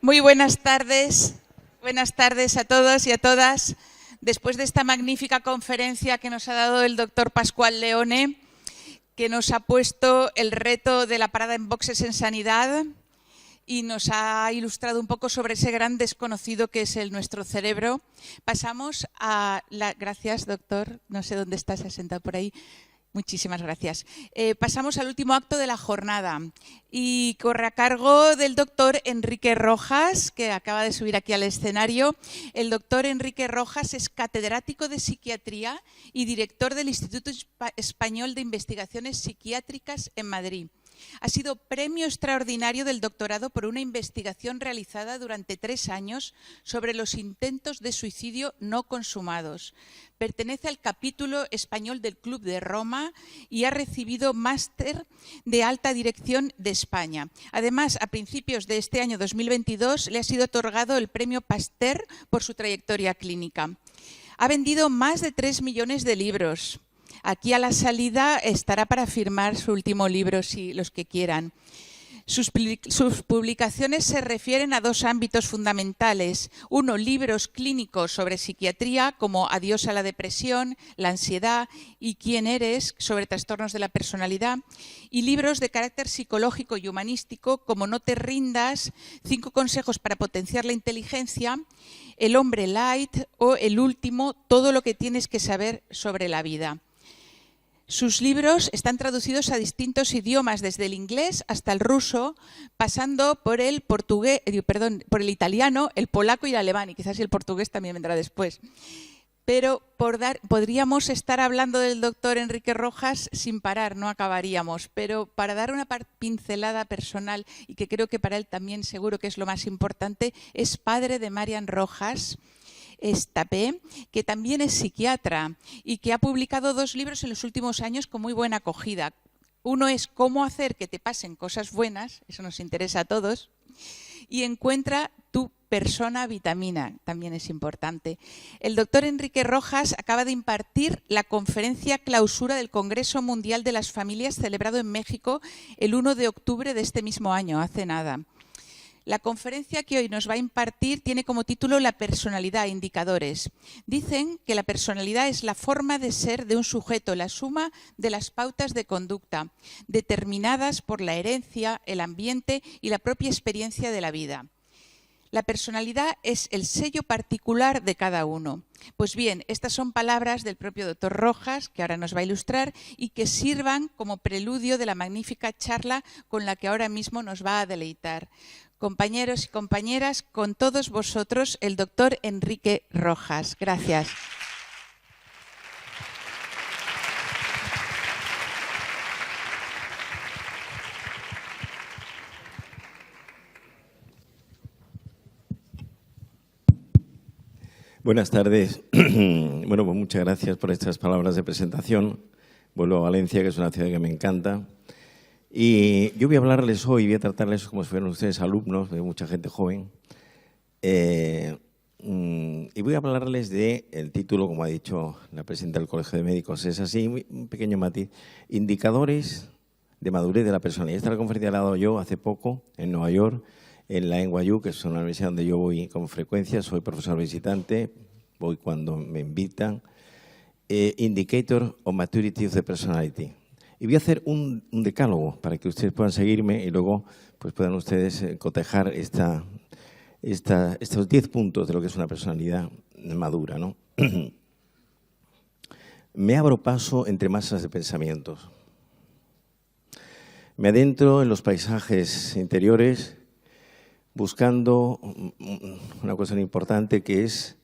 Muy buenas tardes a todos y a todas. Después de esta magnífica conferencia que nos ha dado el doctor Pascual Leone, que nos ha puesto el reto de la parada en boxes en sanidad y nos ha ilustrado un poco sobre ese gran desconocido que es nuestro cerebro, pasamos a la... Gracias, doctor. No sé dónde está, se ha sentado por ahí. Muchísimas gracias. Pasamos al último acto de la jornada y corre a cargo del doctor Enrique Rojas, que acaba de subir aquí al escenario. El doctor Enrique Rojas es catedrático de psiquiatría y director del Instituto Español de Investigaciones Psiquiátricas en Madrid. Ha sido premio extraordinario del doctorado por una investigación realizada durante 3 años sobre los intentos de suicidio no consumados. Pertenece al capítulo español del Club de Roma y ha recibido máster de alta dirección de España. Además, a principios de este año 2022 le ha sido otorgado el premio Pasteur por su trayectoria clínica. Ha vendido más de 3 millones de libros. Aquí a la salida estará para firmar su último libro, si los que quieran. Sus publicaciones se refieren a 2 ámbitos fundamentales. Uno, libros clínicos sobre psiquiatría, como Adiós a la depresión, la ansiedad y quién eres, sobre trastornos de la personalidad. Y libros de carácter psicológico y humanístico, como No te rindas, 5 consejos para potenciar la inteligencia, El hombre light o el último, Todo lo que tienes que saber sobre la vida. Sus libros están traducidos a distintos idiomas, desde el inglés hasta el ruso, pasando por el portugués, por el italiano, el polaco y el alemán, y quizás el portugués también vendrá después. Pero podríamos estar hablando del doctor Enrique Rojas sin parar, no acabaríamos. Pero para dar una pincelada personal, y que creo que para él también seguro que es lo más importante, es padre de Marian Rojas Estapé, que también es psiquiatra y que ha publicado 2 libros en los últimos años con muy buena acogida. Uno es Cómo hacer que te pasen cosas buenas, eso nos interesa a todos, y Encuentra tu persona vitamina, también es importante. El doctor Enrique Rojas acaba de impartir la conferencia clausura del Congreso Mundial de las Familias celebrado en México el 1 de octubre de este mismo año, hace nada. La conferencia que hoy nos va a impartir tiene como título La personalidad, indicadores. Dicen que la personalidad es la forma de ser de un sujeto, la suma de las pautas de conducta, determinadas por la herencia, el ambiente y la propia experiencia de la vida. La personalidad es el sello particular de cada uno. Pues bien, estas son palabras del propio doctor Rojas, que ahora nos va a ilustrar, y que sirvan como preludio de la magnífica charla con la que ahora mismo nos va a deleitar. Compañeros y compañeras, con todos vosotros, el doctor Enrique Rojas. Gracias. Buenas tardes. Bueno, pues muchas gracias por estas palabras de presentación. Vuelvo a Valencia, que es una ciudad que me encanta. Y yo voy a hablarles hoy, voy a tratarles como si fueran ustedes alumnos de mucha gente joven. Y voy a hablarles del título, como ha dicho la presidenta del Colegio de Médicos, es así, un pequeño matiz, indicadores de madurez de la personalidad. Esta es la conferencia la he dado yo hace poco en Nueva York, en la NYU, que es una universidad donde yo voy con frecuencia, soy profesor visitante, voy cuando me invitan. Indicator of Maturity of the Personality. Y voy a hacer un decálogo para que ustedes puedan seguirme y luego pues puedan ustedes cotejar estos 10 puntos de lo que es una personalidad madura, ¿no? Me abro paso entre masas de pensamientos. Me adentro en los paisajes interiores buscando una cuestión importante, que es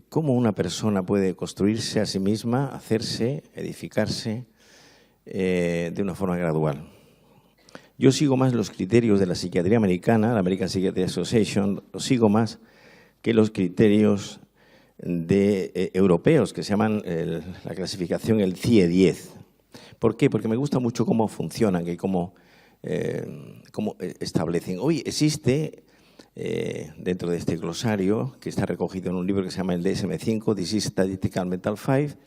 cómo una persona puede construirse a sí misma, hacerse, edificarse de una forma gradual. Yo sigo más los criterios de la psiquiatría americana, la American Psychiatry Association, los sigo más que los criterios europeos, que se llaman la clasificación el CIE-10. ¿Por qué? Porque me gusta mucho cómo funcionan y cómo establecen. Hoy existe, dentro de este glosario, que está recogido en un libro que se llama el DSM-5, Disease Statistical Mental 5,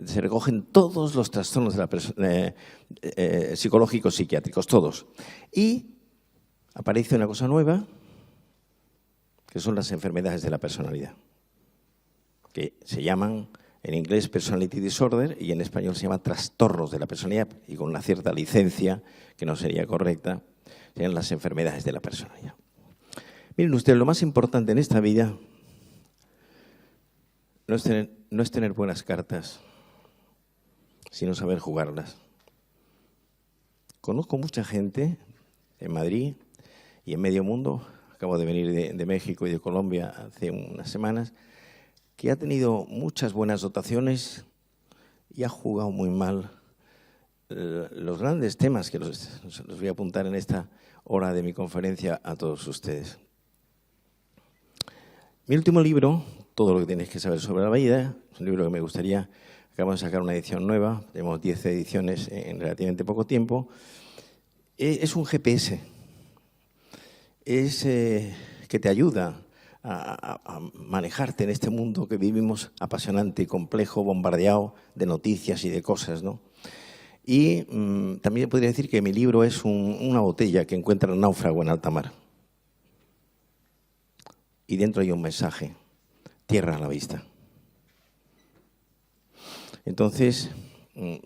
se recogen todos los trastornos de la psicológicos, psiquiátricos, todos. Y aparece una cosa nueva, que son las enfermedades de la personalidad, que se llaman en inglés personality disorder y en español se llama trastornos de la personalidad, y con una cierta licencia que no sería correcta, serían las enfermedades de la personalidad. Miren ustedes, lo más importante en esta vida no es tener buenas cartas, sino saber jugarlas. Conozco mucha gente en Madrid y en medio mundo, acabo de venir de México y de Colombia hace unas semanas, que ha tenido muchas buenas dotaciones y ha jugado muy mal los grandes temas que los voy a apuntar en esta hora de mi conferencia a todos ustedes. Mi último libro, Todo lo que tienes que saber sobre la vida, es un libro que me gustaría, acabamos de sacar una edición nueva, tenemos 10 ediciones en relativamente poco tiempo, es un GPS, es que te ayuda a manejarte en este mundo que vivimos apasionante y complejo, bombardeado de noticias y de cosas, ¿no? Y también podría decir que mi libro es una botella que encuentra el náufrago en alta mar. Y dentro hay un mensaje, tierra a la vista. Entonces,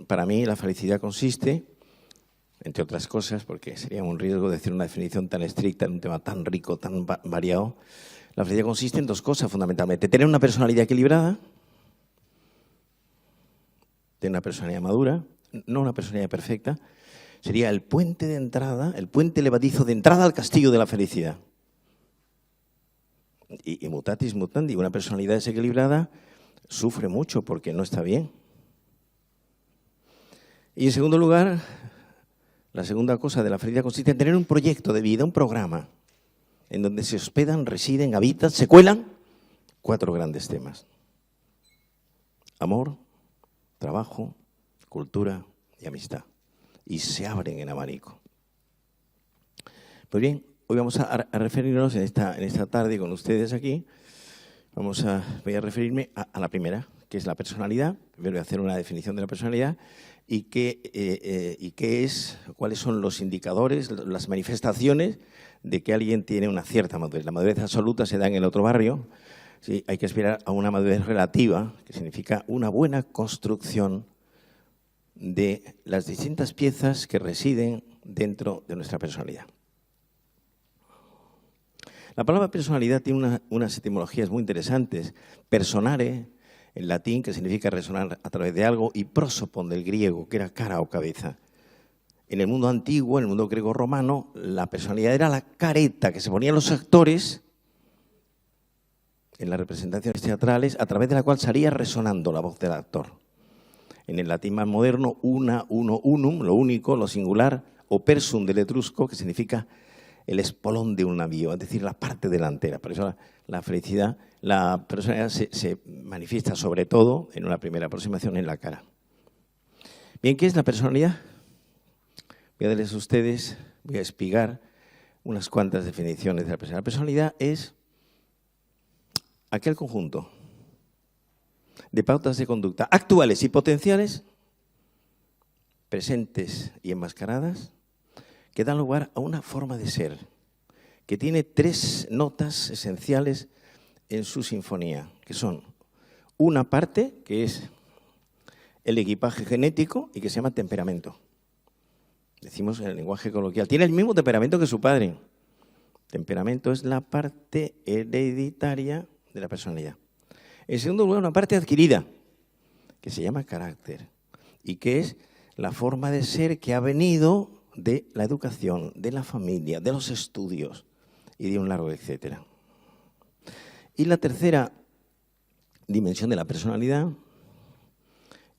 para mí la felicidad consiste, entre otras cosas, porque sería un riesgo decir una definición tan estricta en un tema tan rico, tan variado, la felicidad consiste en dos cosas fundamentalmente. Tener una personalidad equilibrada, tener una personalidad madura, no una personalidad perfecta, sería el puente de entrada, el puente levadizo de entrada al castillo de la felicidad. Y mutatis mutandi, una personalidad desequilibrada sufre mucho porque no está bien. Y en segundo lugar, la segunda cosa de la felicidad consiste en tener un proyecto de vida, un programa, en donde se hospedan, residen, habitan, se cuelan 4 grandes temas: amor, trabajo, cultura y amistad. Y se abren en abanico. Pues bien, hoy vamos a referirnos en esta tarde con ustedes aquí, voy a referirme a la primera, que es la personalidad. Primero voy a hacer una definición de la personalidad y cuáles son los indicadores, las manifestaciones de que alguien tiene una cierta madurez. La madurez absoluta se da en el otro barrio. Sí, hay que aspirar a una madurez relativa, que significa una buena construcción de las distintas piezas que residen dentro de nuestra personalidad. La palabra personalidad tiene unas etimologías muy interesantes. Personare, en latín, que significa resonar a través de algo, y prosopon, del griego, que era cara o cabeza. En el mundo antiguo, en el mundo griego-romano, la personalidad era la careta que se ponían los actores en las representaciones teatrales, a través de la cual salía resonando la voz del actor. En el latín más moderno, uno, unum, lo único, lo singular, o persum del etrusco, que significa el espolón de un navío, es decir, la parte delantera. Por eso la felicidad, la personalidad se manifiesta sobre todo, en una primera aproximación, en la cara. Bien, ¿qué es la personalidad? Voy a darles a ustedes, voy a espigar unas cuantas definiciones de la personalidad. La personalidad es aquel conjunto de pautas de conducta actuales y potenciales, presentes y enmascaradas, que dan lugar a una forma de ser, que tiene 3 notas esenciales en su sinfonía, que son una parte, que es el equipaje genético y que se llama temperamento. Decimos en el lenguaje coloquial, tiene el mismo temperamento que su padre. Temperamento es la parte hereditaria de la personalidad. En segundo lugar, una parte adquirida, que se llama carácter, y que es la forma de ser que ha venido de la educación, de la familia, de los estudios y de un largo etcétera. Y la tercera dimensión de la personalidad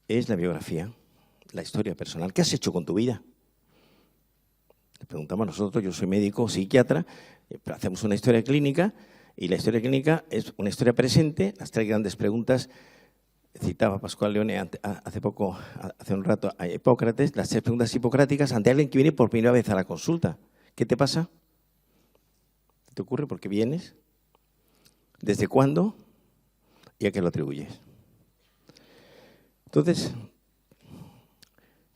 es la biografía, la historia personal. ¿Qué has hecho con tu vida? Le preguntamos nosotros, yo soy médico, psiquiatra, pero hacemos una historia clínica y la historia clínica es una historia presente, las 3 grandes preguntas. Citaba Pascual Leone hace un rato a Hipócrates, las 3 preguntas hipocráticas ante alguien que viene por primera vez a la consulta. ¿Qué te pasa? ¿Qué te ocurre? ¿Por qué vienes? ¿Desde cuándo? ¿Y a qué lo atribuyes? Entonces,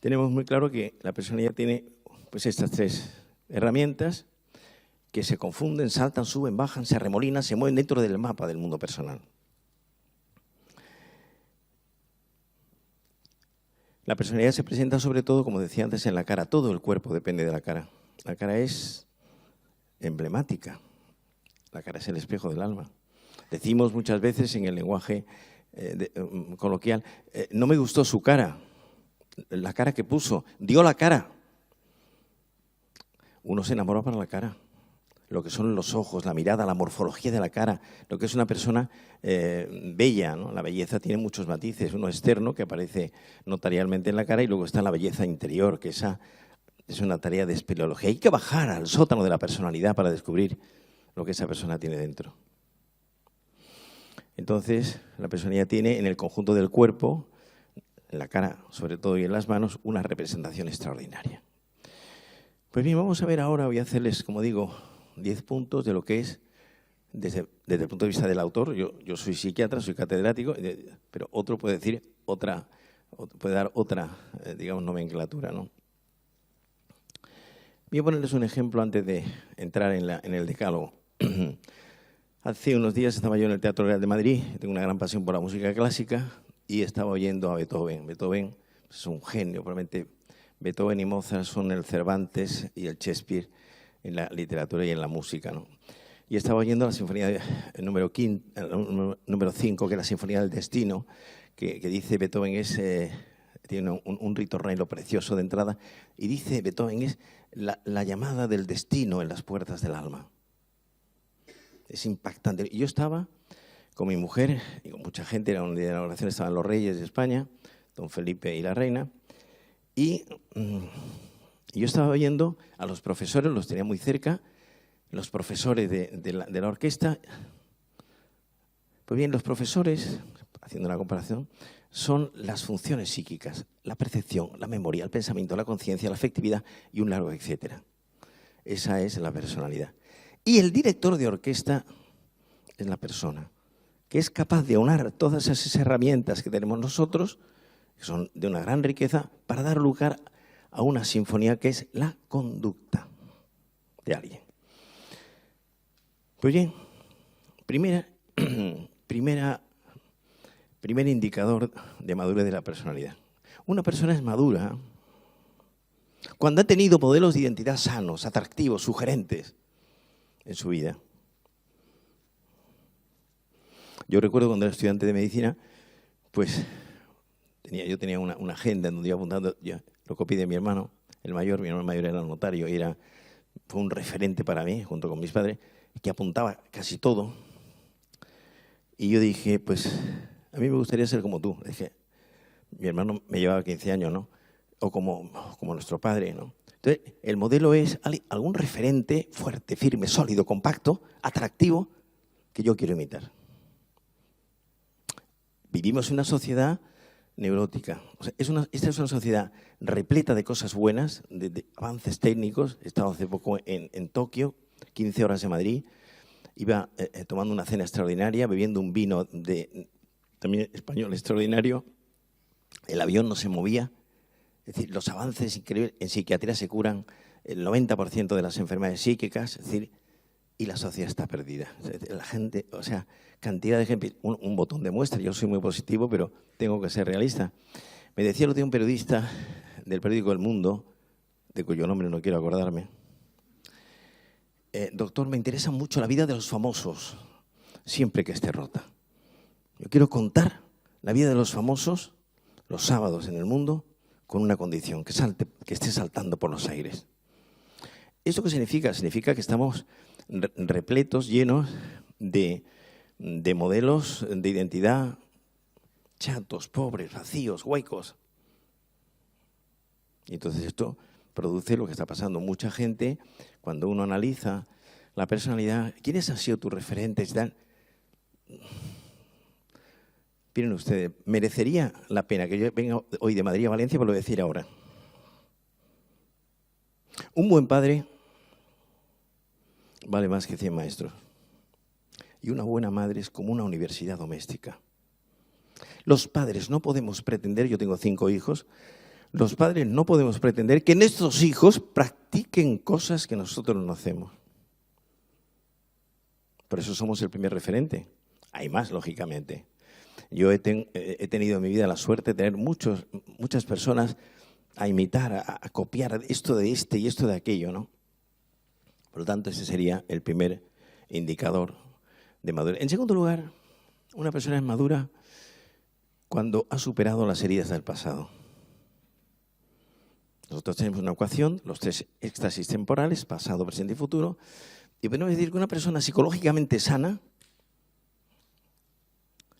tenemos muy claro que la personalidad tiene pues estas 3 herramientas que se confunden, saltan, suben, bajan, se arremolinan, se mueven dentro del mapa del mundo personal. La personalidad se presenta sobre todo, como decía antes, en la cara. Todo el cuerpo depende de la cara. La cara es emblemática. La cara es el espejo del alma. Decimos muchas veces en el lenguaje coloquial, no me gustó su cara, la cara que puso, dio la cara. Uno se enamora para la cara. Lo que son los ojos, la mirada, la morfología de la cara, lo que es una persona bella, ¿no? La belleza tiene muchos matices, uno externo que aparece notarialmente en la cara y luego está la belleza interior, que esa es una tarea de espeleología. Hay que bajar al sótano de la personalidad para descubrir lo que esa persona tiene dentro. Entonces, la personalidad tiene en el conjunto del cuerpo, en la cara sobre todo y en las manos, una representación extraordinaria. Pues bien, vamos a ver ahora, voy a hacerles, como digo, 10 puntos de lo que es, desde el punto de vista del autor. Yo soy psiquiatra, soy catedrático, pero otro puede decir puede dar otra, digamos, nomenclatura, ¿no? Voy a ponerles un ejemplo antes de entrar en el decálogo. Hace unos días estaba yo en el Teatro Real de Madrid, tengo una gran pasión por la música clásica y estaba oyendo a Beethoven. Beethoven es un genio, probablemente Beethoven y Mozart son el Cervantes y el Shakespeare en la literatura y en la música, ¿no? Y estaba oyendo la sinfonía número 5, que es la Sinfonía del Destino, que dice Beethoven tiene un ritornello precioso de entrada, y dice Beethoven es la llamada del destino en las puertas del alma. Es impactante. Y yo estaba con mi mujer y con mucha gente, era un día de la oración, estaban los reyes de España, don Felipe y la reina, y yo estaba oyendo a los profesores, los tenía muy cerca, los profesores de la orquesta. Pues bien, los profesores, haciendo una comparación, son las funciones psíquicas, la percepción, la memoria, el pensamiento, la conciencia, la afectividad y un largo etcétera. Esa es la personalidad. Y el director de orquesta es la persona que es capaz de aunar todas esas herramientas que tenemos nosotros, que son de una gran riqueza, para dar lugar a una sinfonía que es la conducta de alguien. Pues bien, primer indicador de madurez de la personalidad. Una persona es madura cuando ha tenido modelos de identidad sanos, atractivos, sugerentes en su vida. Yo recuerdo cuando era estudiante de medicina, pues yo tenía una agenda en donde iba apuntando, yo lo copié de mi hermano mayor era notario y fue un referente para mí, junto con mis padres, que apuntaba casi todo. Y yo dije, pues a mí me gustaría ser como tú. Dije, mi hermano me llevaba 15 años, ¿no? O como nuestro padre, ¿no? Entonces, el modelo es algún referente fuerte, firme, sólido, compacto, atractivo, que yo quiero imitar. Vivimos en una sociedad neurótica. O sea, esta es una sociedad repleta de cosas buenas, de avances técnicos. He estado hace poco en Tokio, 15 horas de Madrid. Iba tomando una cena extraordinaria, bebiendo un vino también español extraordinario. El avión no se movía. Es decir, los avances increíbles en psiquiatría se curan el 90% de las enfermedades psíquicas, es decir, y la sociedad está perdida. La gente, o sea, cantidad de ejemplos, un botón de muestra. Yo soy muy positivo, pero tengo que ser realista. Me decía lo de un periodista del periódico El Mundo, de cuyo nombre no quiero acordarme. Doctor, me interesa mucho la vida de los famosos, siempre que esté rota. Yo quiero contar la vida de los famosos los sábados en El Mundo con una condición, que esté saltando por los aires. ¿Esto qué significa? Significa que estamos repletos, llenos de modelos de identidad chatos, pobres, vacíos, huecos. Y entonces esto produce lo que está pasando. Mucha gente, cuando uno analiza la personalidad, ¿quiénes han sido tus referentes? Miren ustedes, merecería la pena que yo venga hoy de Madrid a Valencia, por lo decir ahora. Un buen padre vale más que 100 maestros. Y una buena madre es como una universidad doméstica. Los padres no podemos pretender, yo tengo 5 hijos, los padres no podemos pretender que nuestros hijos practiquen cosas que nosotros no hacemos. Por eso somos el primer referente. Hay más, lógicamente. Yo he tenido en mi vida la suerte de tener muchas personas a imitar, a copiar esto de este y esto de aquello, ¿no? Por lo tanto, ese sería el primer indicador de madurez. En segundo lugar, una persona es madura cuando ha superado las heridas del pasado. Nosotros tenemos una ecuación, los 3 éxtasis temporales, pasado, presente y futuro, y podemos decir que una persona psicológicamente sana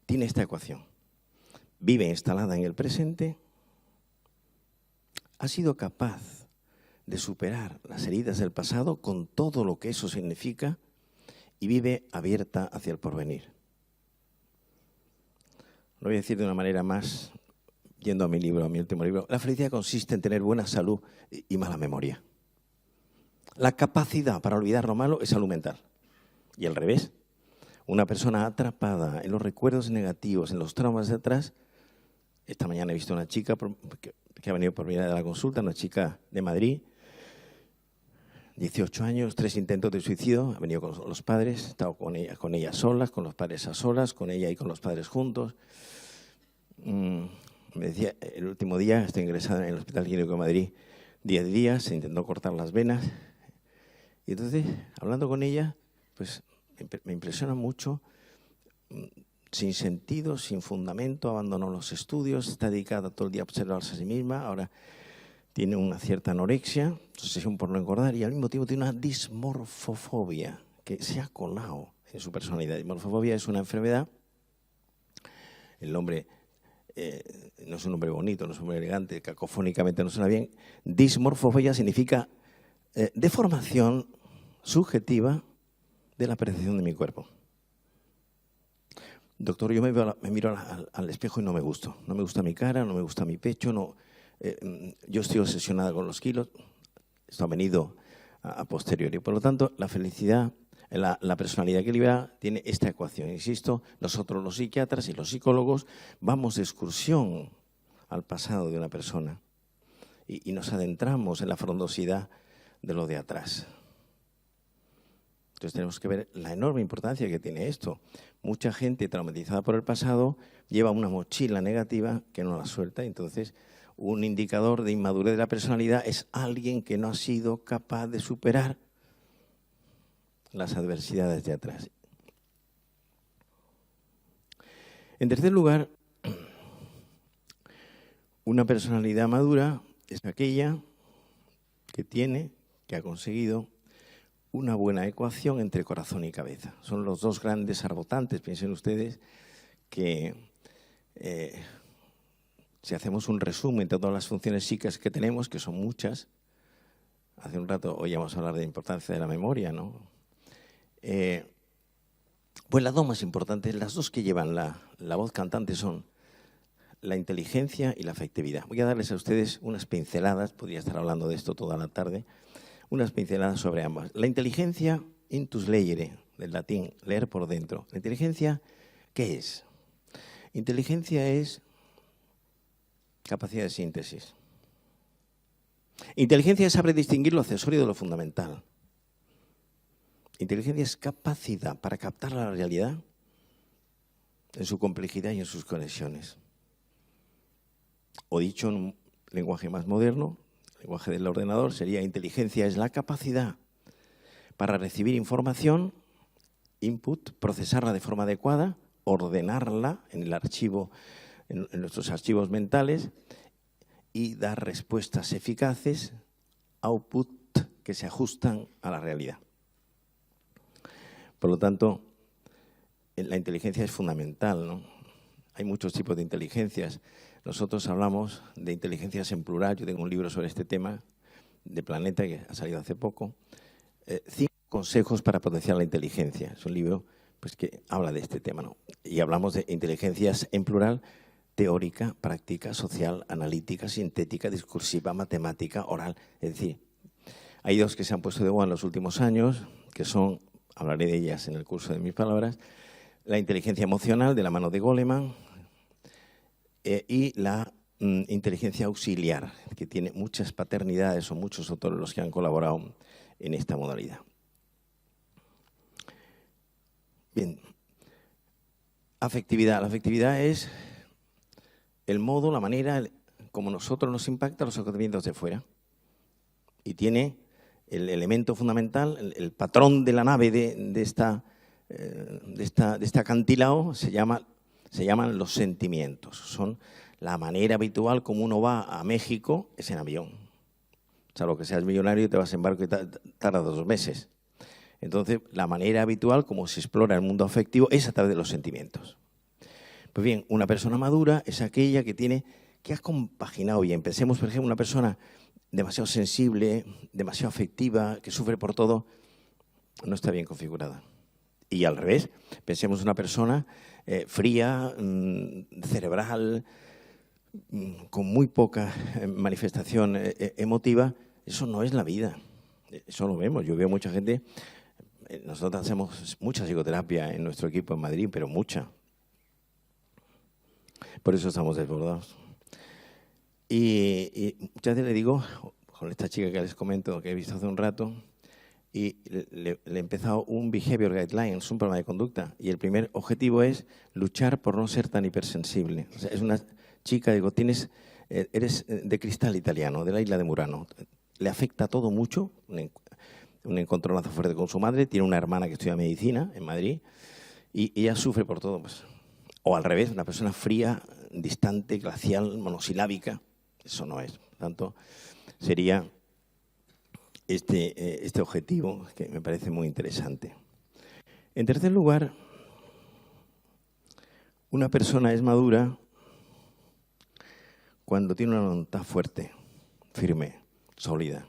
tiene esta ecuación. Vive instalada en el presente, ha sido capaz de superar las heridas del pasado con todo lo que eso significa y vive abierta hacia el porvenir. Lo voy a decir de una manera más, yendo a mi libro, a mi último libro. La felicidad consiste en tener buena salud y mala memoria. La capacidad para olvidar lo malo es salud mental. Y al revés, una persona atrapada en los recuerdos negativos, en los traumas de atrás. Esta mañana he visto una chica que ha venido por primera vez a la consulta, una chica de Madrid, 18 años, 3 intentos de suicidio, ha venido con los padres, ha estado con ella solas, con los padres a solas, con ella y con los padres juntos. Me decía, el último día estoy ingresada en el Hospital Clínico de Madrid 10 días, se intentó cortar las venas. Y entonces, hablando con ella, pues me impresiona mucho, sin sentido, sin fundamento, abandonó los estudios, está dedicada todo el día a observarse a sí misma, ahora tiene una cierta anorexia, obsesión por no engordar y al mismo tiempo tiene una dismorfofobia que se ha colado en su personalidad. Dismorfofobia es una enfermedad, el nombre no es un nombre bonito, no es un nombre elegante, cacofónicamente no suena bien. Dismorfofobia significa deformación subjetiva de la percepción de mi cuerpo. Doctor, yo me miro al espejo y no me gusto. No me gusta mi cara, no me gusta mi pecho, no, yo estoy obsesionada con los kilos. Esto ha venido a posteriori. Por lo tanto, la felicidad, la personalidad equilibrada tiene esta ecuación. Insisto, nosotros los psiquiatras y los psicólogos vamos de excursión al pasado de una persona y nos adentramos en la frondosidad de lo de atrás. Entonces tenemos que ver la enorme importancia que tiene esto. Mucha gente traumatizada por el pasado lleva una mochila negativa que no la suelta. Entonces, un indicador de inmadurez de la personalidad es alguien que no ha sido capaz de superar las adversidades de atrás. En tercer lugar, una personalidad madura es aquella que ha conseguido una buena ecuación entre corazón y cabeza. Son los dos grandes arbotantes, piensen ustedes, que si hacemos un resumen de todas las funciones psíquicas que tenemos, que son muchas, hace un rato oíamos hablar de la importancia de la memoria, ¿no? Pues las dos más importantes, las dos que llevan la voz cantante son la inteligencia y la afectividad. Voy a darles a ustedes unas pinceladas, podría estar hablando de esto toda la tarde, unas pinceladas sobre ambas. La inteligencia, intus legere, del latín, leer por dentro. La inteligencia, ¿qué es? Inteligencia es capacidad de síntesis. Inteligencia es saber distinguir lo accesorio de lo fundamental. Inteligencia es capacidad para captar la realidad en su complejidad y en sus conexiones. O dicho en un lenguaje más moderno, el lenguaje del ordenador, sería inteligencia es la capacidad para recibir información, input, procesarla de forma adecuada, ordenarla en el archivo, en nuestros archivos mentales y dar respuestas eficaces, output, que se ajustan a la realidad. Por lo tanto, la inteligencia es fundamental, ¿no? Hay muchos tipos de inteligencias. Nosotros hablamos de inteligencias en plural. Yo tengo un libro sobre este tema de Planeta que ha salido hace poco. 5 consejos para potenciar la inteligencia. Es un libro pues, que habla de este tema, ¿no? Y hablamos de inteligencias en plural: teórica, práctica, social, analítica, sintética, discursiva, matemática, oral. Es decir, hay 2 que se han puesto de moda en los últimos años, que son, hablaré de ellas en el curso de mis palabras, la inteligencia emocional de la mano de Goleman y la inteligencia auxiliar, que tiene muchas paternidades o muchos autores los que han colaborado en esta modalidad. Bien. Afectividad. La afectividad es el modo, la manera, como nosotros nos impactan los acontecimientos de fuera. Y tiene el elemento fundamental, el patrón de la nave de este acantilado se llaman los sentimientos. Son la manera habitual como uno va a México es en avión. O sea, lo que seas millonario te vas en barco y tarda 2 meses. Entonces, la manera habitual como se explora el mundo afectivo es a través de los sentimientos. Pues bien, una persona madura es aquella que ha compaginado bien. Pensemos, por ejemplo, una persona demasiado sensible, demasiado afectiva, que sufre por todo, no está bien configurada. Y al revés, pensemos una persona fría, cerebral, con muy poca manifestación emotiva. Eso no es la vida. Eso lo vemos. Yo veo mucha gente. Nosotros hacemos mucha psicoterapia en nuestro equipo en Madrid, pero mucha. Por eso estamos desbordados. Y muchas veces le digo, con esta chica que les comento, que he visto hace un rato, y le he empezado un Behavior Guidelines, un programa de conducta, y el primer objetivo es luchar por no ser tan hipersensible. O sea, es una chica, digo, eres de cristal italiano, de la isla de Murano. Le afecta todo mucho, un encontronazo fuerte con su madre, tiene una hermana que estudia medicina en Madrid, y ella sufre por todo. Pues. O al revés, una persona fría, distante, glacial, monosilábica. Eso no es. Por tanto, sería este objetivo que me parece muy interesante. En tercer lugar, una persona es madura cuando tiene una voluntad fuerte, firme, sólida.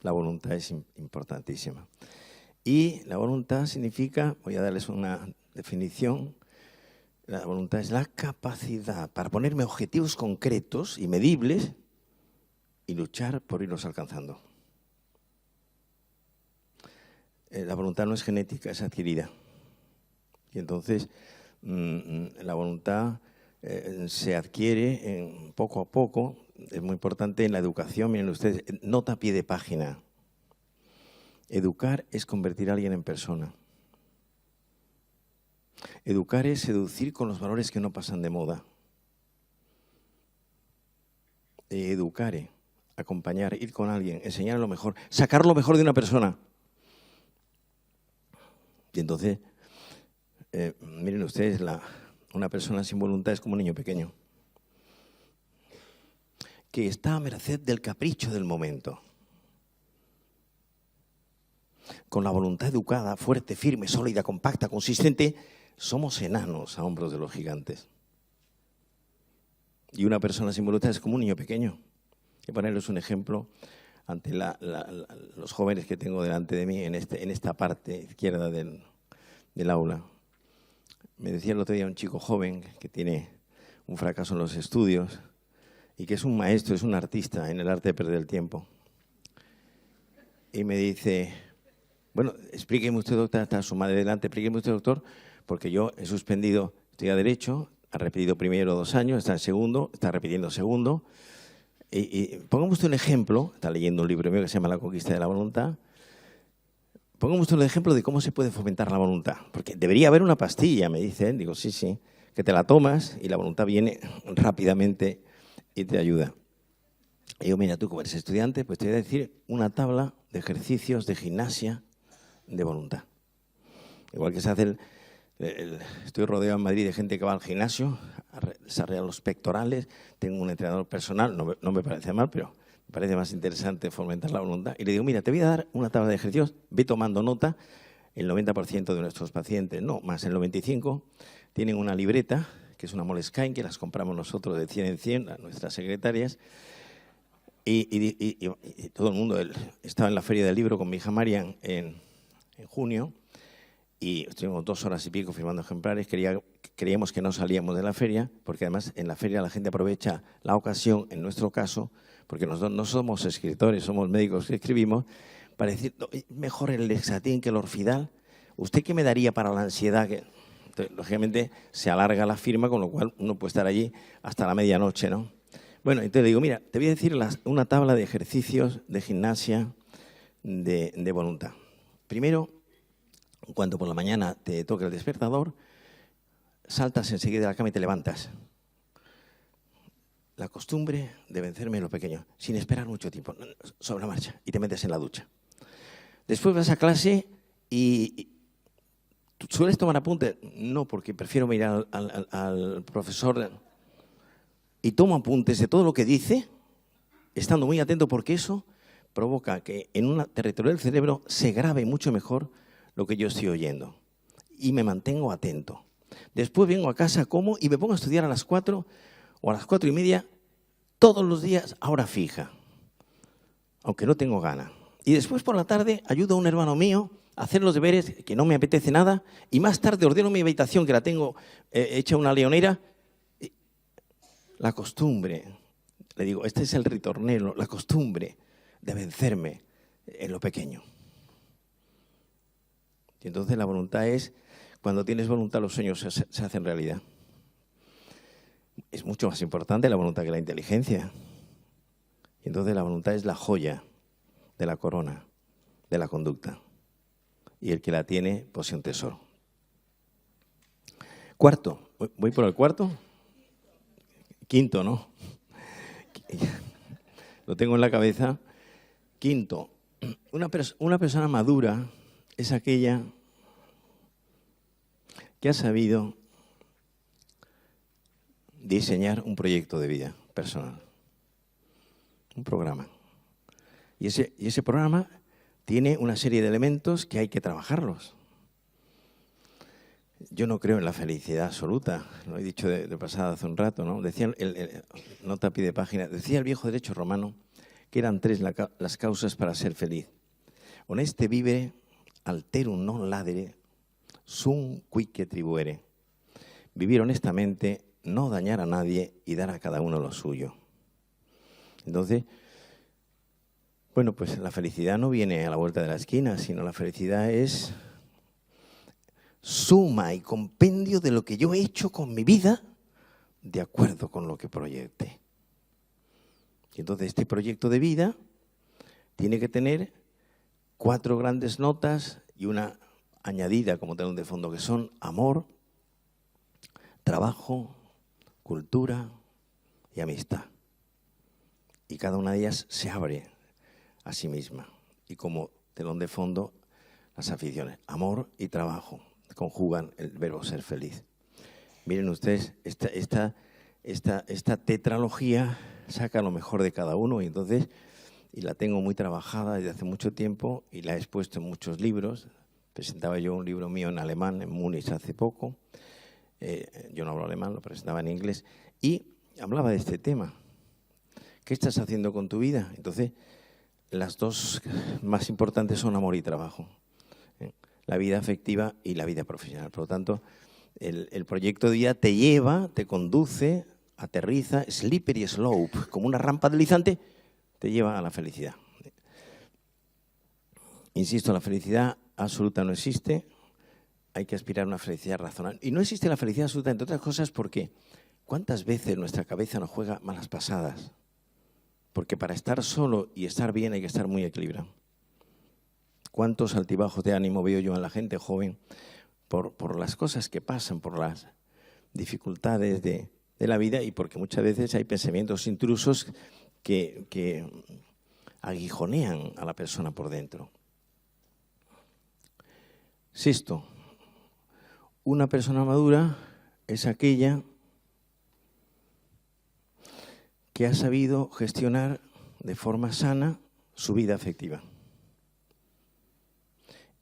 La voluntad es importantísima. Y la voluntad significa, voy a darles una definición, la voluntad es la capacidad para ponerme objetivos concretos y medibles y luchar por irlos alcanzando. La voluntad no es genética, es adquirida. Y entonces la voluntad se adquiere poco a poco. Es muy importante en la educación. Miren ustedes, nota a pie de página. Educar es convertir a alguien en persona. Educar es seducir con los valores que no pasan de moda. Educare, acompañar, ir con alguien, enseñar lo mejor, sacar lo mejor de una persona. Y entonces, miren ustedes, una persona sin voluntad es como un niño pequeño, que está a merced del capricho del momento. Con la voluntad educada, fuerte, firme, sólida, compacta, consistente, somos enanos a hombros de los gigantes. Y una persona sin voluntad es como un niño pequeño. Voy a ponerles un ejemplo ante los jóvenes que tengo delante de mí en esta parte izquierda del aula. Me decía el otro día un chico joven que tiene un fracaso en los estudios y que es un maestro, es un artista en el arte de perder el tiempo. Y me dice, bueno, explíqueme usted, doctor, está su madre delante, explíqueme usted, doctor, porque yo he suspendido, estoy a derecho, ha repetido primero 2 años, está en segundo, está repitiendo segundo. Y pongamos usted un ejemplo, está leyendo un libro mío que se llama La conquista de la voluntad. Pongamos usted un ejemplo de cómo se puede fomentar la voluntad. Porque debería haber una pastilla, me dice él. Digo, sí, que te la tomas y la voluntad viene rápidamente y te ayuda. Y digo, mira, tú como eres estudiante, pues te voy a decir una tabla de ejercicios de gimnasia de voluntad. Igual que se hace estoy rodeado en Madrid de gente que va al gimnasio a desarrollar los pectorales. Tengo un entrenador personal, no me parece mal, pero me parece más interesante fomentar la voluntad. Y le digo, mira, te voy a dar una tabla de ejercicios, ve tomando nota. El 90% de nuestros pacientes, no, más el 95%, tienen una libreta, que es una Moleskine, que las compramos nosotros de 100 en 100, a nuestras secretarias. Y todo el mundo, estaba en la Feria del Libro con mi hija Marian en junio, y estuvimos 2 horas y pico firmando ejemplares. Creíamos que no salíamos de la feria, porque además en la feria la gente aprovecha la ocasión, en nuestro caso, porque nosotros no somos escritores, somos médicos que escribimos, para decir, mejor el Lexatin que el Orfidal. ¿Usted qué me daría para la ansiedad? Entonces, lógicamente se alarga la firma, con lo cual uno puede estar allí hasta la medianoche, ¿no? Bueno, entonces le digo, mira, te voy a decir una tabla de ejercicios de gimnasia de voluntad. Primero, cuando por la mañana te toca el despertador, saltas enseguida de la cama y te levantas. La costumbre de vencerme en lo pequeño, sin esperar mucho tiempo, sobre la marcha, y te metes en la ducha. Después vas a clase y ¿sueles tomar apuntes? No, porque prefiero mirar al profesor y tomo apuntes de todo lo que dice, estando muy atento, porque eso provoca que en un territorio del cerebro se grabe mucho mejor lo que yo estoy oyendo y me mantengo atento. Después vengo a casa, como y me pongo a estudiar a las 4 o a las 4:30, todos los días, a hora fija, aunque no tengo gana. Y después por la tarde ayudo a un hermano mío a hacer los deberes, que no me apetece nada, y más tarde ordeno mi habitación, que la tengo hecha una leonera. La costumbre, le digo, este es el ritornelo, la costumbre de vencerme en lo pequeño. Y entonces la voluntad es, cuando tienes voluntad los sueños se hacen realidad. Es mucho más importante la voluntad que la inteligencia. Y entonces la voluntad es la joya de la corona, de la conducta. Y el que la tiene posee un tesoro. Cuarto, ¿voy por el cuarto? Quinto, ¿no? Lo tengo en la cabeza. Quinto, una persona madura es aquella que ha sabido diseñar un proyecto de vida personal, un programa. Y ese programa tiene una serie de elementos que hay que trabajarlos. Yo no creo en la felicidad absoluta, lo he dicho de pasada hace un rato, ¿no? Decía nota a pie de página, decía el viejo derecho romano que eran 3 las causas para ser feliz. Honeste vivere, alterum non ladere, sum quique tribuere. Vivir honestamente, no dañar a nadie y dar a cada uno lo suyo. Entonces, bueno, pues la felicidad no viene a la vuelta de la esquina, sino la felicidad es suma y compendio de lo que yo he hecho con mi vida de acuerdo con lo que proyecté. Y entonces este proyecto de vida tiene que tener 4 grandes notas y una añadida como telón de fondo, que son amor, trabajo, cultura y amistad. Y cada una de ellas se abre a sí misma. Y como telón de fondo, las aficiones. Amor y trabajo conjugan el verbo ser feliz. Miren ustedes, esta tetralogía saca lo mejor de cada uno, y entonces, y la tengo muy trabajada desde hace mucho tiempo y la he expuesto en muchos libros. Presentaba yo un libro mío en alemán en Múnich hace poco. Yo no hablo alemán, lo presentaba en inglés y hablaba de este tema. ¿Qué estás haciendo con tu vida? Entonces, las 2 más importantes son amor y trabajo. La vida afectiva y la vida profesional. Por lo tanto, el proyecto de vida te lleva, te conduce, aterriza, slippery slope, como una rampa deslizante, te lleva a la felicidad. Insisto, la felicidad absoluta no existe, hay que aspirar a una felicidad razonable. Y no existe la felicidad absoluta, entre otras cosas, porque ¿cuántas veces nuestra cabeza nos juega malas pasadas? Porque para estar solo y estar bien hay que estar muy equilibrado. ¿Cuántos altibajos de ánimo veo yo en la gente joven por las cosas que pasan, por las dificultades de la vida, y porque muchas veces hay pensamientos intrusos que aguijonean a la persona por dentro? Sexto, una persona madura es aquella que ha sabido gestionar de forma sana su vida afectiva.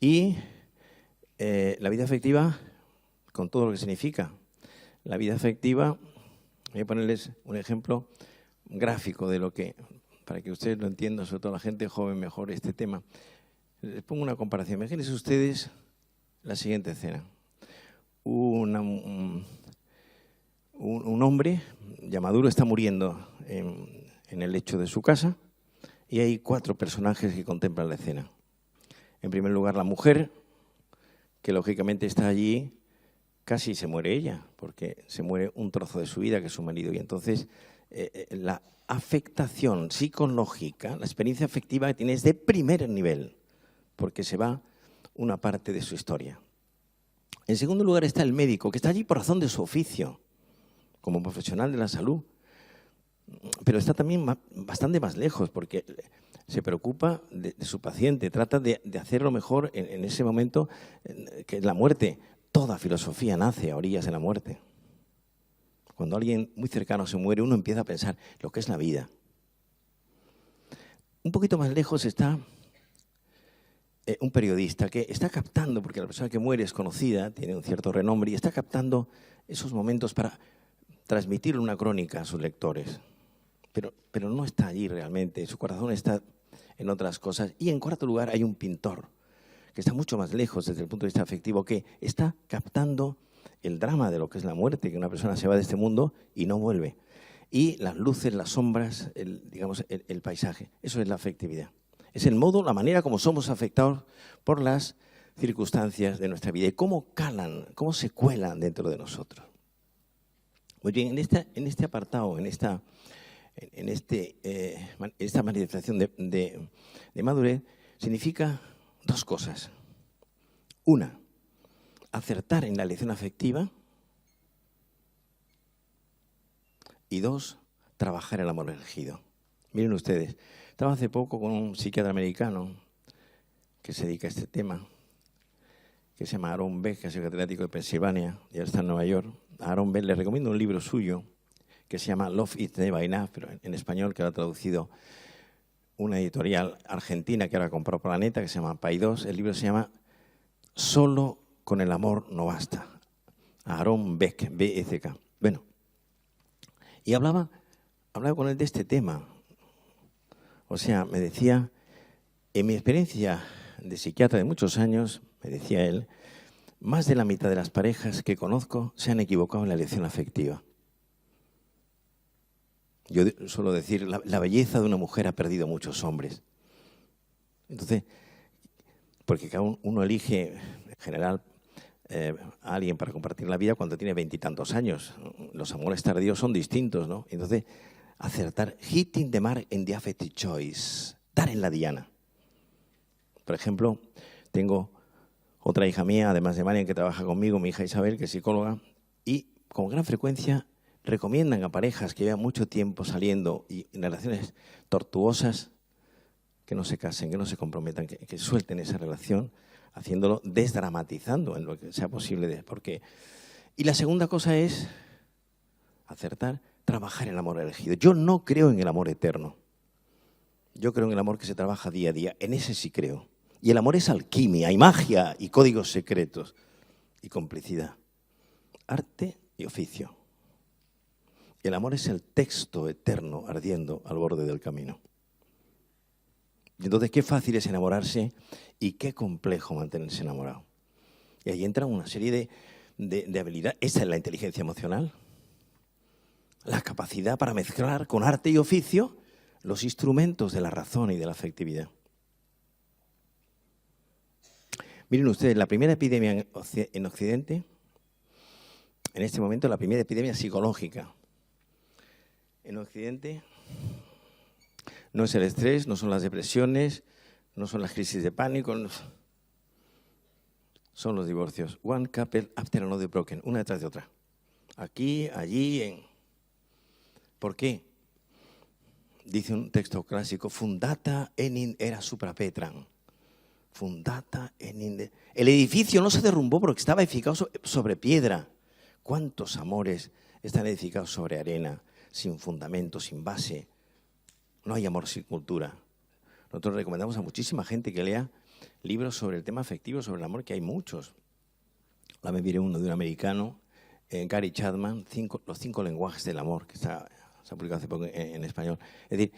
Y la vida afectiva, con todo lo que significa. La vida afectiva, voy a ponerles un ejemplo gráfico de lo que, para que ustedes lo entiendan, sobre todo la gente joven, mejor este tema. Les pongo una comparación. Imagínense ustedes la siguiente escena. Un hombre ya maduro está muriendo en el lecho de su casa y hay 4 personajes que contemplan la escena. En primer lugar, la mujer, que lógicamente está allí, casi se muere ella, porque se muere un trozo de su vida, que es su marido. Y entonces la afectación psicológica, la experiencia afectiva que tiene es de primer nivel, porque se va una parte de su historia. En segundo lugar está el médico, que está allí por razón de su oficio, como profesional de la salud, pero está también bastante más lejos, porque se preocupa de su paciente, trata de hacerlo mejor en ese momento que es la muerte. Toda filosofía nace a orillas de la muerte. Cuando alguien muy cercano se muere, uno empieza a pensar lo que es la vida. Un poquito más lejos está un periodista que está captando, porque la persona que muere es conocida, tiene un cierto renombre, y está captando esos momentos para transmitir una crónica a sus lectores. Pero no está allí realmente, su corazón está en otras cosas. Y en cuarto lugar hay un pintor, que está mucho más lejos desde el punto de vista afectivo, que está captando el drama de lo que es la muerte, que una persona se va de este mundo y no vuelve. Y las luces, las sombras, el paisaje, eso es la afectividad. Es el modo, la manera como somos afectados por las circunstancias de nuestra vida y cómo calan, cómo se cuelan dentro de nosotros. Muy bien, en este apartado, en esta manifestación de madurez, significa dos cosas. Una, acertar en la elección afectiva. Y dos, trabajar el amor elegido. Miren ustedes, estaba hace poco con un psiquiatra americano que se dedica a este tema, que se llama Aaron Beck, que es catedrático de Pensilvania y ahora está en Nueva York. A Aaron Beck le recomiendo un libro suyo que se llama Love Is Never Enough, pero en español, que lo ha traducido una editorial argentina que ahora ha comprado Planeta, que se llama Paidós. El libro se llama Solo con el amor no basta. Aaron Beck, B-E-C-K. Bueno, y hablaba con él de este tema. O sea, me decía, en mi experiencia de psiquiatra de muchos años, me decía él, más de la mitad de las parejas que conozco se han equivocado en la elección afectiva. Yo suelo decir, la belleza de una mujer ha perdido muchos hombres. Entonces, porque cada uno elige, en general, a alguien para compartir la vida cuando tiene 20 y tantos años. Los amores tardíos son distintos, ¿no? Entonces, acertar, hitting the mark in the affective choice, dar en la diana. Por ejemplo, tengo otra hija mía, además de Marian, que trabaja conmigo, mi hija Isabel, que es psicóloga, y con gran frecuencia recomiendan a parejas que llevan mucho tiempo saliendo y en relaciones tortuosas que no se casen, que no se comprometan, que suelten esa relación, haciéndolo desdramatizando en lo que sea posible. Y la segunda cosa es acertar, trabajar el amor elegido. Yo no creo en el amor eterno. Yo creo en el amor que se trabaja día a día. En ese sí creo. Y el amor es alquimia, y magia, y códigos secretos, y complicidad. Arte y oficio. El amor es el texto eterno ardiendo al borde del camino. Y entonces, qué fácil es enamorarse y qué complejo mantenerse enamorado. Y ahí entra una serie de habilidades. Esa es la inteligencia emocional. La capacidad para mezclar con arte y oficio los instrumentos de la razón y de la afectividad. Miren ustedes, la primera epidemia en Occidente, en este momento, la primera epidemia psicológica en Occidente, no es el estrés, no son las depresiones, no son las crisis de pánico, son los divorcios. One couple after another broken, una detrás de otra. Aquí, allí, ¿Por qué? Dice un texto clásico, fundata enim era supra petram. Fundata enim. El edificio no se derrumbó porque estaba edificado sobre piedra. ¿Cuántos amores están edificados sobre arena, sin fundamento, sin base? No hay amor sin cultura. Nosotros recomendamos a muchísima gente que lea libros sobre el tema afectivo, sobre el amor, que hay muchos. Ahora me miré uno de un americano, Gary Chapman, Los 5 lenguajes del amor, que se ha publicado hace poco en español. Es decir,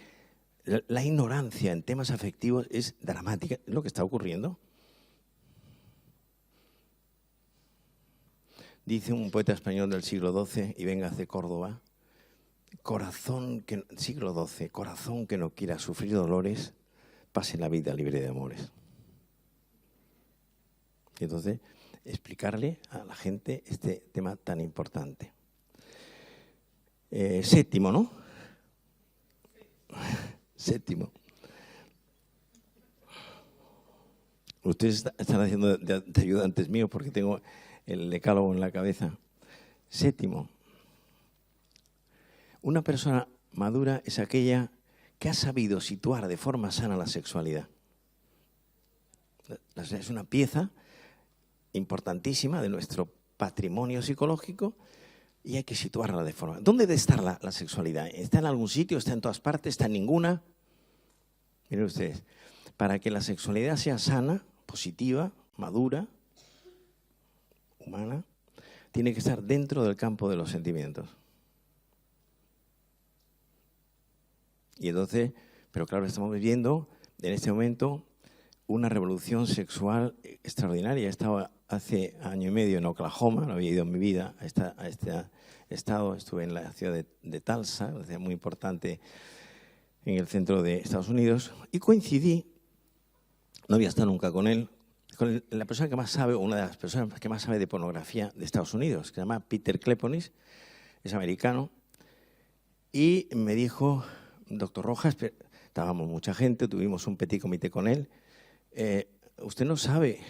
la ignorancia en temas afectivos es dramática. Es lo que está ocurriendo. Dice un poeta español del siglo XII, y venga de Córdoba, siglo XII, corazón que no quiera sufrir dolores, pase la vida libre de amores. Y entonces, explicarle a la gente este tema tan importante. Séptimo, ¿no? Séptimo. Ustedes están haciendo de ayudantes míos porque tengo el decálogo en la cabeza. Séptimo, una persona madura es aquella que ha sabido situar de forma sana la sexualidad. Es una pieza importantísima de nuestro patrimonio psicológico y hay que situarla de forma. ¿Dónde debe estar la sexualidad? ¿Está en algún sitio? ¿Está en todas partes? ¿Está en ninguna? Miren ustedes, para que la sexualidad sea sana, positiva, madura, humana, tiene que estar dentro del campo de los sentimientos. Y entonces, pero claro, estamos viviendo en este momento una revolución sexual extraordinaria. He estado hace año y medio en Oklahoma, no había ido en mi vida a este estado, estuve en la ciudad de Tulsa, una ciudad muy importante en el centro de Estados Unidos, y coincidí, no había estado nunca con él, con la persona que más sabe, o una de las personas que más sabe de pornografía de Estados Unidos, que se llama Peter Kleponis, es americano, y me dijo, doctor Rojas, estábamos mucha gente, tuvimos un petit comité con él, usted no sabe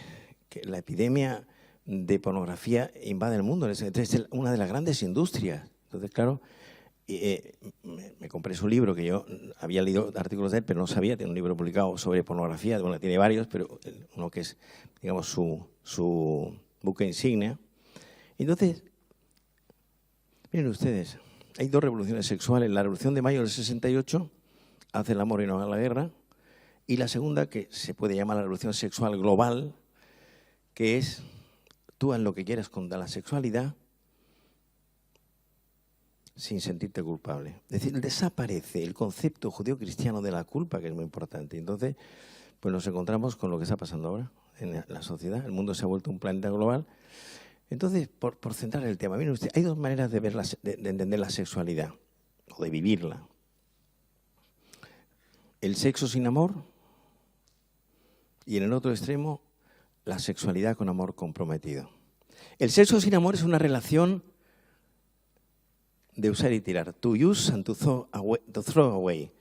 que la epidemia de pornografía invade el mundo, es una de las grandes industrias. Entonces, claro, me compré su libro, que yo había leído artículos de él, pero no sabía, tiene un libro publicado sobre pornografía, bueno, tiene varios, pero uno que es, digamos, su buque insignia. Entonces, miren ustedes, hay dos revoluciones sexuales. La Revolución de Mayo del 68 hace el amor y no la guerra, y la segunda, que se puede llamar la revolución sexual global, que es tú haz lo que quieras con la sexualidad sin sentirte culpable. Es decir, desaparece el concepto judío-cristiano de la culpa, que es muy importante. Entonces, pues nos encontramos con lo que está pasando ahora en la sociedad. El mundo se ha vuelto un planeta global. Entonces, por centrar el tema, miren usted, hay dos maneras de entender la sexualidad o de vivirla. El sexo sin amor y en el otro extremo, la sexualidad con amor comprometido. El sexo sin amor es una relación de usar y tirar. To use and to throw away.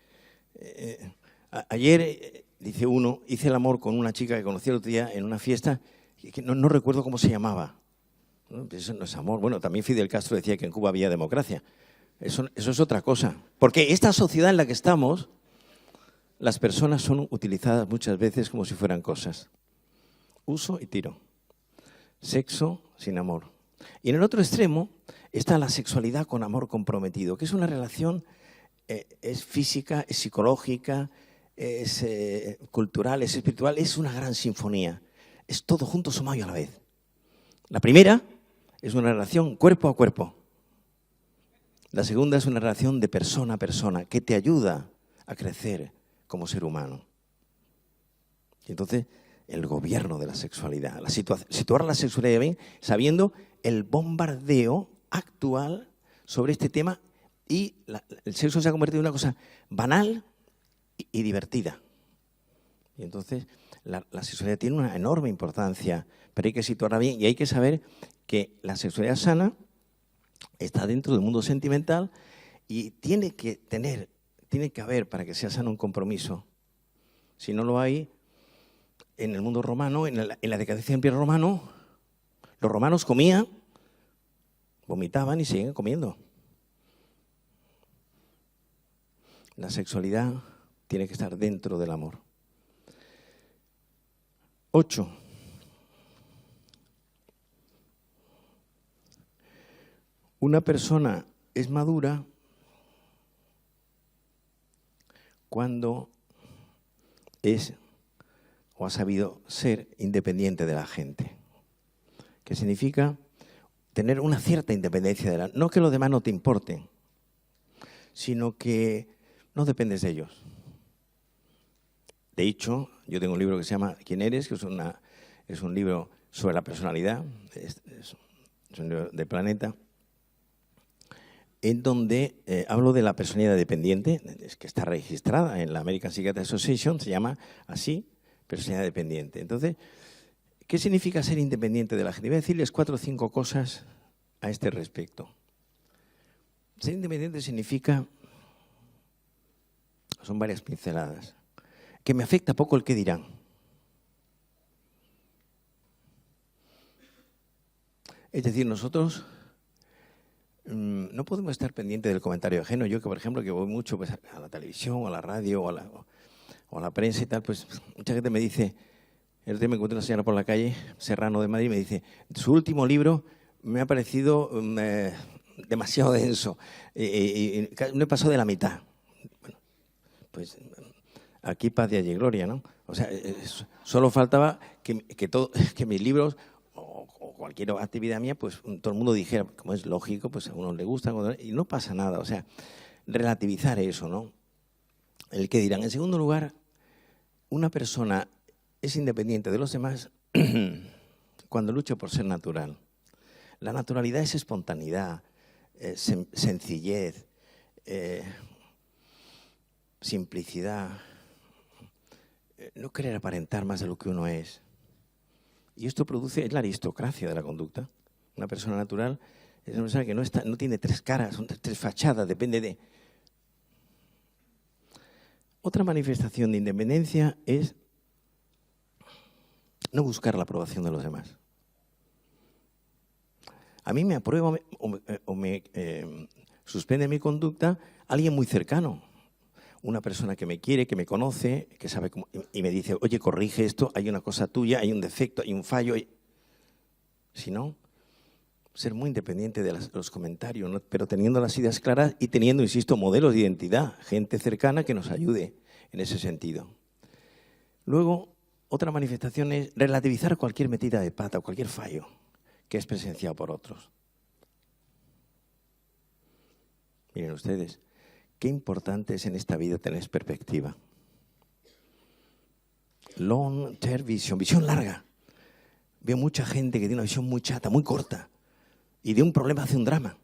Ayer, dice uno, hice el amor con una chica que conocí el otro día en una fiesta, que no recuerdo cómo se llamaba. Eso no es amor. Bueno, también Fidel Castro decía que en Cuba había democracia. Eso es otra cosa. Porque esta sociedad en la que estamos, las personas son utilizadas muchas veces como si fueran cosas. Uso y tiro. Sexo sin amor. Y en el otro extremo está la sexualidad con amor comprometido, que es una relación, es física, es psicológica, es cultural, es espiritual, es una gran sinfonía. Es todo junto, sumario a la vez. La primera es una relación cuerpo a cuerpo. La segunda es una relación de persona a persona que te ayuda a crecer como ser humano. Y entonces, el gobierno de la sexualidad, situar la sexualidad bien, sabiendo el bombardeo actual sobre este tema, y el sexo se ha convertido en una cosa banal y divertida. Y entonces la sexualidad tiene una enorme importancia, pero hay que situarla bien y hay que saber que la sexualidad sana está dentro del mundo sentimental y tiene que haber, para que sea sano, un compromiso. Si no lo hay, en el mundo romano, en la decadencia del Imperio Romano, los romanos comían, vomitaban y siguen comiendo. La sexualidad tiene que estar dentro del amor. 8. Una persona es madura cuando es o ha sabido ser independiente de la gente. Que significa tener una cierta independencia no que los demás no te importen, sino que no dependes de ellos. De hecho, yo tengo un libro que se llama ¿Quién eres?, que es un libro sobre la personalidad, es un libro de Planeta, en donde hablo de la personalidad dependiente, que está registrada en la American Psychiatric Association, se llama así, personalidad dependiente. Entonces, ¿qué significa ser independiente de la gente? Voy a decirles 4 o 5 cosas a este respecto. Ser independiente significa, son varias pinceladas, que me afecta poco el qué dirán. Es decir, nosotros no podemos estar pendientes del comentario ajeno. Yo, que por ejemplo, que voy mucho pues, a la televisión, o a la radio, o a la prensa y tal, pues mucha gente me dice, el día me encontré una señora por la calle, Serrano de Madrid, me dice, su último libro me ha parecido demasiado denso, y no he pasado de la mitad. Bueno, pues aquí paz y allí gloria, ¿no? O sea, solo faltaba que mis libros o cualquier actividad mía, pues todo el mundo dijera, como es lógico, pues a unos les gusta, y no pasa nada. O sea, relativizar eso, ¿no? El que dirán. En segundo lugar, una persona es independiente de los demás cuando lucha por ser natural. La naturalidad es espontaneidad, sencillez, simplicidad, no querer aparentar más de lo que uno es. Y esto es la aristocracia de la conducta. Una persona natural es una persona que no tiene tres caras, son tres fachadas, depende de... Otra manifestación de independencia es no buscar la aprobación de los demás. A mí me aprueba o me suspende mi conducta alguien muy cercano. Una persona que me quiere, que me conoce, que sabe cómo, y me dice, oye, corrige esto, hay una cosa tuya, hay un defecto, hay un fallo. Si no, ser muy independiente de los comentarios, ¿no? Pero teniendo las ideas claras y teniendo, insisto, modelos de identidad, gente cercana que nos ayude en ese sentido. Luego, otra manifestación es relativizar cualquier metida de pata o cualquier fallo que es presenciado por otros. Miren ustedes, qué importante es en esta vida tener perspectiva. Long term vision, visión larga. Veo mucha gente que tiene una visión muy chata, muy corta, y de un problema hace un drama.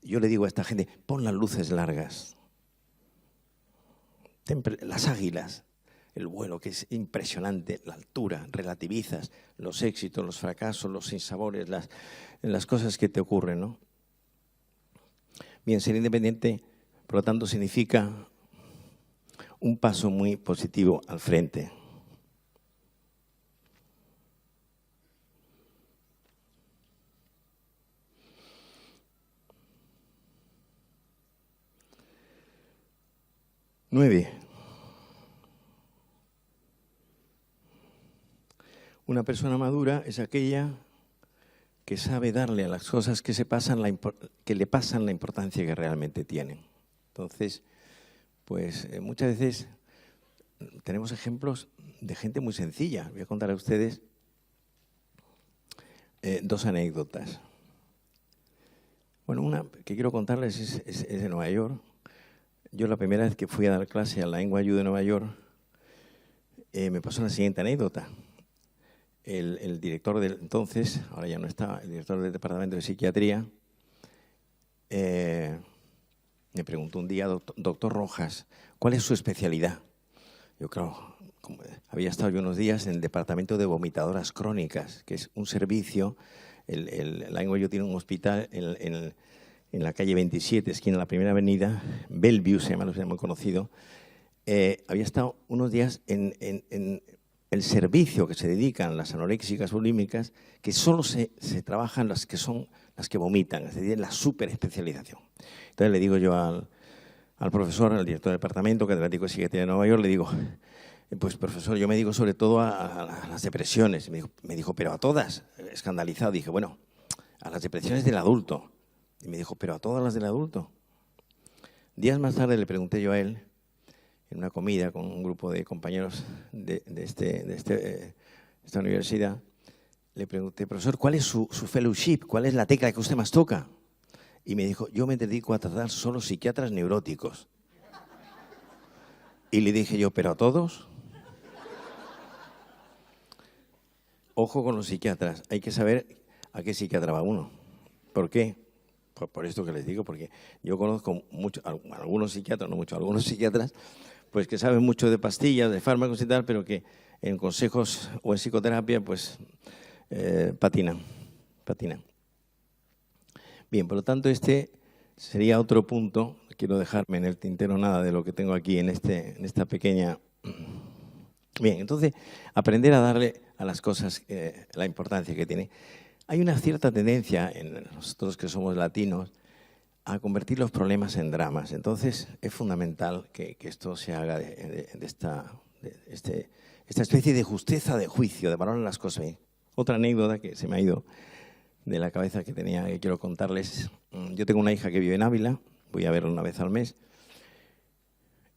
Yo le digo a esta gente, pon las luces largas. Las águilas, el vuelo, que es impresionante, la altura, relativizas los éxitos, los fracasos, los sinsabores, las cosas que te ocurren, ¿no? Bien, ser independiente, por lo tanto, significa un paso muy positivo al frente. Nueve. Una persona madura es aquella que sabe darle a las cosas que le pasan la importancia que realmente tienen. Entonces, pues muchas veces tenemos ejemplos de gente muy sencilla. Voy a contar a ustedes dos anécdotas. Bueno, una que quiero contarles es de Nueva York. Yo la primera vez que fui a dar clase a la NYU de Nueva York, me pasó la siguiente anécdota. El director del entonces, ahora ya no está, el director del departamento de psiquiatría, me preguntó un día, doctor Rojas, ¿cuál es su especialidad? Yo, claro, había estado yo unos días en el departamento de vomitadoras crónicas, que es un servicio, la NYU tiene un hospital en la calle 27, esquina de la Primera Avenida, Bellevue se llama, no sé, muy conocido. Había estado unos días en el servicio que se dedican las anoréxicas bulímicas, que solo se trabajan las que son las que vomitan, es decir, la superespecialización. Entonces le digo yo al profesor, al director del departamento, catedrático de psiquiatría de Nueva York, le digo, pues profesor, yo me dedico sobre todo a las depresiones. Me dijo, pero a todas, escandalizado. Dije, bueno, a las depresiones del adulto. Y me dijo, pero a todas las del adulto. Días más tarde le pregunté yo a él, en una comida con un grupo de compañeros de esta universidad, le pregunté, profesor, ¿cuál es su fellowship? ¿Cuál es la tecla que usted más toca? Y me dijo, yo me dedico a tratar solo psiquiatras neuróticos. Y le dije yo, ¿pero a todos? Ojo con los psiquiatras, hay que saber a qué psiquiatra va uno. ¿Por qué? Por esto que les digo, porque yo conozco algunos psiquiatras, no muchos, algunos psiquiatras, pues que saben mucho de pastillas, de fármacos y tal, pero que en consejos o en psicoterapia, pues patinan. Bien, por lo tanto, este sería otro punto. No quiero dejarme en el tintero nada de lo que tengo aquí en esta pequeña... Bien, entonces, aprender a darle a las cosas la importancia que tienen. Hay una cierta tendencia en nosotros que somos latinos a convertir los problemas en dramas. Entonces, es fundamental que esto se haga de esta especie de justeza de juicio, de valorar las cosas bien. Otra anécdota que se me ha ido de la cabeza que tenía, que quiero contarles. Yo tengo una hija que vive en Ávila, voy a verla una vez al mes,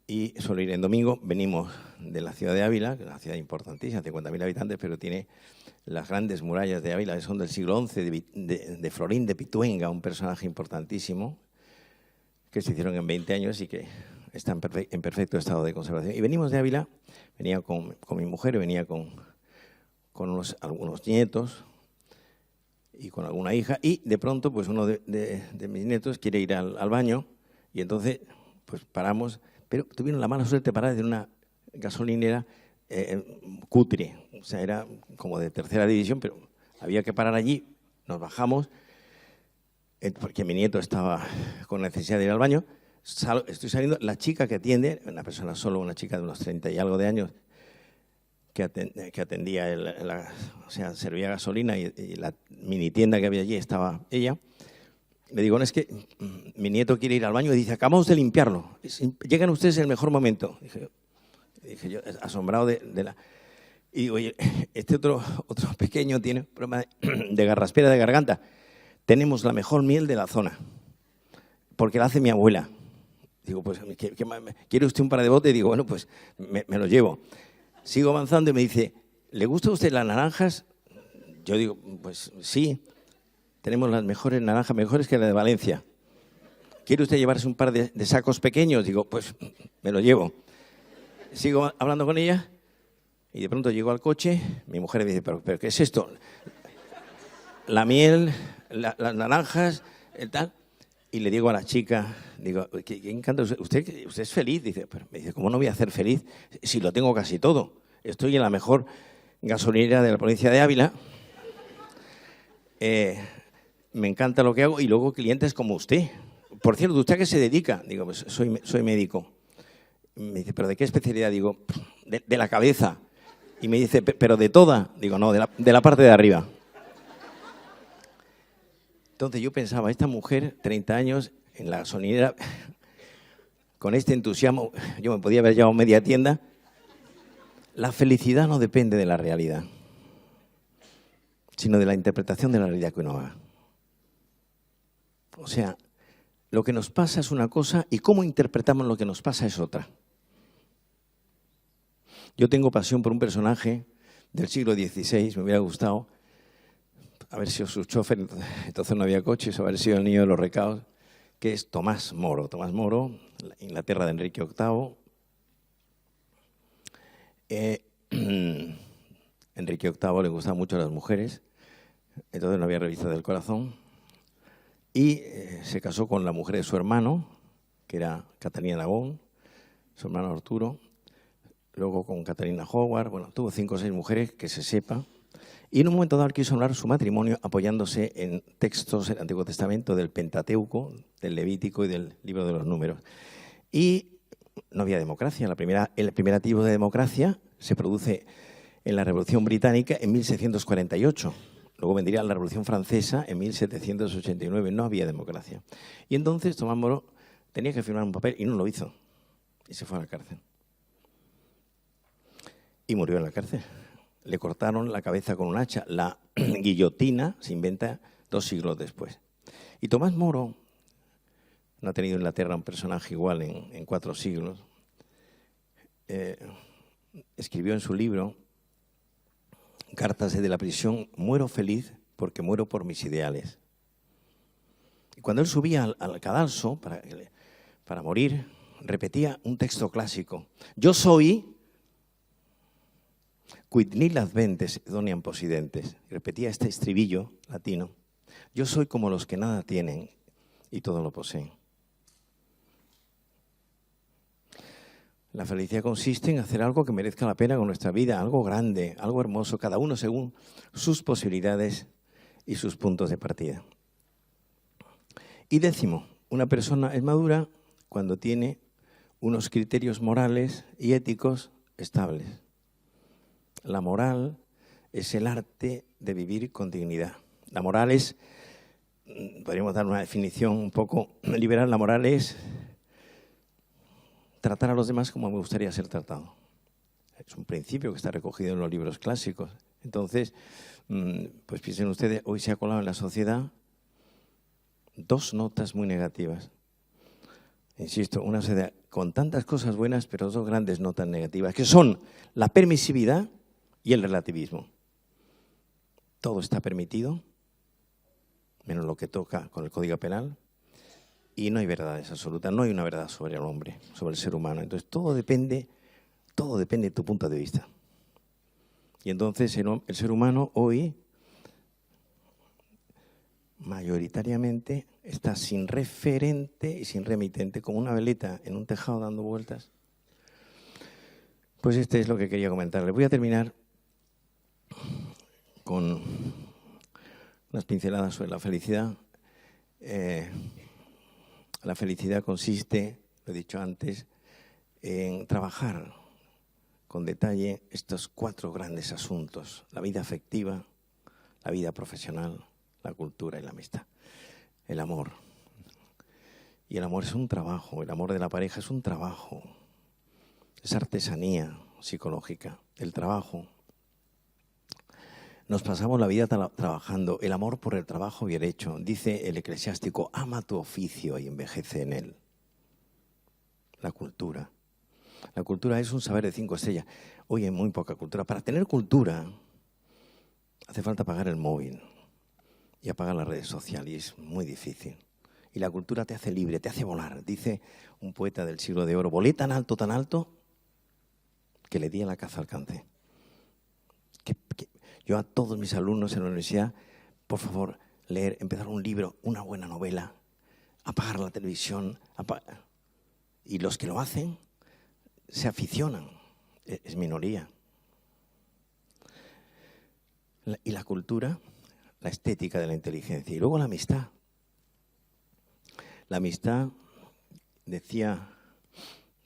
y suelo ir en domingo. Venimos de la ciudad de Ávila, que es una ciudad importantísima, 50.000 habitantes, pero tiene las grandes murallas de Ávila, que son del siglo XI, de Florín de Pituenga, un personaje importantísimo, que se hicieron en 20 años y que está en perfecto estado de conservación. Y venimos de Ávila, venía con mi mujer, venía con algunos nietos y con alguna hija, y de pronto pues uno de mis nietos quiere ir al baño, y entonces pues paramos, pero tuvieron la mala suerte de parar en una gasolinera cutre, o sea, era como de tercera división, pero había que parar allí. Nos bajamos, porque mi nieto estaba con necesidad de ir al baño. Estoy saliendo, la chica que atiende, una persona solo, una chica de unos 30 y algo de años, que atendía, o sea, servía gasolina, y la mini tienda que había allí estaba ella. Le digo, no, es que mi nieto quiere ir al baño, y dice, acabamos de limpiarlo, llegan ustedes en el mejor momento. Dije yo, asombrado de la... Y digo, oye, este otro pequeño tiene problema de garraspera de garganta. Tenemos la mejor miel de la zona, porque la hace mi abuela. Digo, pues, ¿quiere usted un par de botes? Digo, bueno, pues me lo llevo. Sigo avanzando y me dice, ¿le gustan a usted las naranjas? Yo digo, pues sí, tenemos las mejores naranjas, mejores que la de Valencia. ¿Quiere usted llevarse un par de sacos pequeños? Digo, pues me lo llevo. Sigo hablando con ella y de pronto llego al coche. Mi mujer me dice, ¿pero qué es esto? La miel, las naranjas, el tal. Y le digo a la chica, digo, ¿qué encanta usted es feliz? Dice, pero me dice, ¿cómo no voy a ser feliz si lo tengo casi todo? Estoy en la mejor gasolinera de la provincia de Ávila. Me encanta lo que hago, y luego clientes como usted. Por cierto, ¿usted a qué se dedica? Digo, pues soy médico. Me dice, ¿pero de qué especialidad? Digo, de la cabeza. Y me dice, ¿pero de toda? Digo, no, de la parte de arriba. Entonces yo pensaba, esta mujer, 30 años, en la gasolinera, con este entusiasmo, yo me podía haber llevado media tienda. La felicidad no depende de la realidad, sino de la interpretación de la realidad que uno haga. O sea, lo que nos pasa es una cosa y cómo interpretamos lo que nos pasa es otra. Yo tengo pasión por un personaje del siglo XVI, me hubiera gustado haber sido su chofer, entonces no había coches, haber sido el niño de los recados, que es Tomás Moro. Tomás Moro, Inglaterra de Enrique VIII. Enrique VIII le gustaban mucho las mujeres, entonces no había revista del corazón, y se casó con la mujer de su hermano, que era Catalina Nagón, su hermano Arturo, luego con Catalina Howard. Bueno, tuvo 5 o 6 mujeres, que se sepa. Y en un momento dado quiso hablar su matrimonio apoyándose en textos del Antiguo Testamento, del Pentateuco, del Levítico y del Libro de los Números. Y no había democracia. El primer activo de democracia se produce en la Revolución Británica en 1648. Luego vendría la Revolución Francesa en 1789. No había democracia. Y entonces Tomás Moro tenía que firmar un papel y no lo hizo. Y se fue a la cárcel. Y murió en la cárcel. Le cortaron la cabeza con un hacha. La guillotina se inventa 2 siglos después. Y Tomás Moro, no ha tenido en Inglaterra un personaje igual en 4 siglos, escribió en su libro, Cartas desde la prisión, muero feliz porque muero por mis ideales. Y cuando él subía al cadalso para morir, repetía un texto clásico. Yo soy... quid nil adventes doniam possidentes. Repetía este estribillo latino. Yo soy como los que nada tienen y todo lo poseen. La felicidad consiste en hacer algo que merezca la pena con nuestra vida, algo grande, algo hermoso, cada uno según sus posibilidades y sus puntos de partida. Y 10, una persona es madura cuando tiene unos criterios morales y éticos estables. La moral es el arte de vivir con dignidad. La moral es, podríamos dar una definición un poco liberal, la moral es tratar a los demás como me gustaría ser tratado. Es un principio que está recogido en los libros clásicos. Entonces, pues piensen ustedes, hoy se ha colado en la sociedad dos notas muy negativas. Insisto, una sociedad con tantas cosas buenas, pero dos grandes notas negativas, que son la permisividad y el relativismo. Todo está permitido, menos lo que toca con el Código Penal, y no hay verdades absolutas, no hay una verdad sobre el hombre, sobre el ser humano. Entonces, todo depende de tu punto de vista. Y entonces el ser humano hoy mayoritariamente está sin referente y sin remitente, como una veleta en un tejado dando vueltas. Pues este es lo que quería comentarles. Voy a terminar con unas pinceladas sobre la felicidad. La felicidad consiste, lo he dicho antes, en trabajar con detalle estos 4 grandes asuntos: la vida afectiva, la vida profesional, la cultura y la amistad. El amor. Y el amor es un trabajo, el amor de la pareja es un trabajo, es artesanía psicológica, el trabajo. Nos pasamos la vida trabajando, el amor por el trabajo bien hecho. Dice el eclesiástico, ama tu oficio y envejece en él. La cultura. La cultura es un saber de 5 estrellas. Hoy hay muy poca cultura. Para tener cultura hace falta pagar el móvil y apagar las redes sociales, y es muy difícil. Y la cultura te hace libre, te hace volar. Dice un poeta del siglo de oro, volé tan alto, que le di a la caza alcance. Yo a todos mis alumnos en la universidad, por favor, leer, empezar un libro, una buena novela, apagar la televisión. Y los que lo hacen se aficionan, es minoría. Y la cultura, la estética de la inteligencia. Y luego la amistad. La amistad, decía,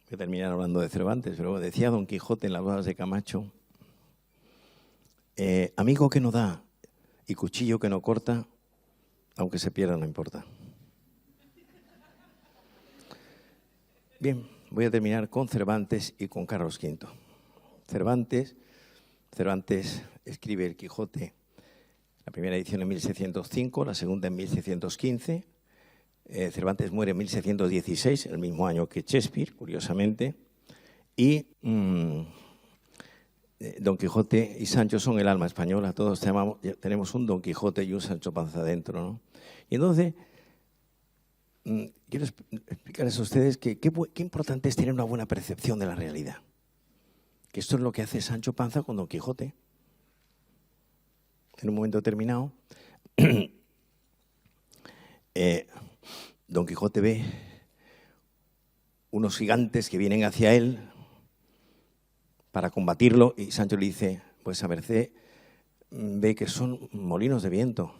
voy a terminar hablando de Cervantes, pero decía Don Quijote en las bodas de Camacho, amigo que no da y cuchillo que no corta, aunque se pierda no importa. Bien, voy a terminar con Cervantes y con Carlos V. Cervantes escribe El Quijote, la primera edición en 1605, la segunda en 1615. Cervantes muere en 1616, el mismo año que Shakespeare, curiosamente. Y Don Quijote y Sancho son el alma española. Todos tenemos un Don Quijote y un Sancho Panza dentro, ¿no? Y entonces, quiero explicarles a ustedes que qué importante es tener una buena percepción de la realidad. Que esto es lo que hace Sancho Panza con Don Quijote. En un momento determinado, Don Quijote ve unos gigantes que vienen hacia él para combatirlo y Sancho le dice, pues a merced ve que son molinos de viento.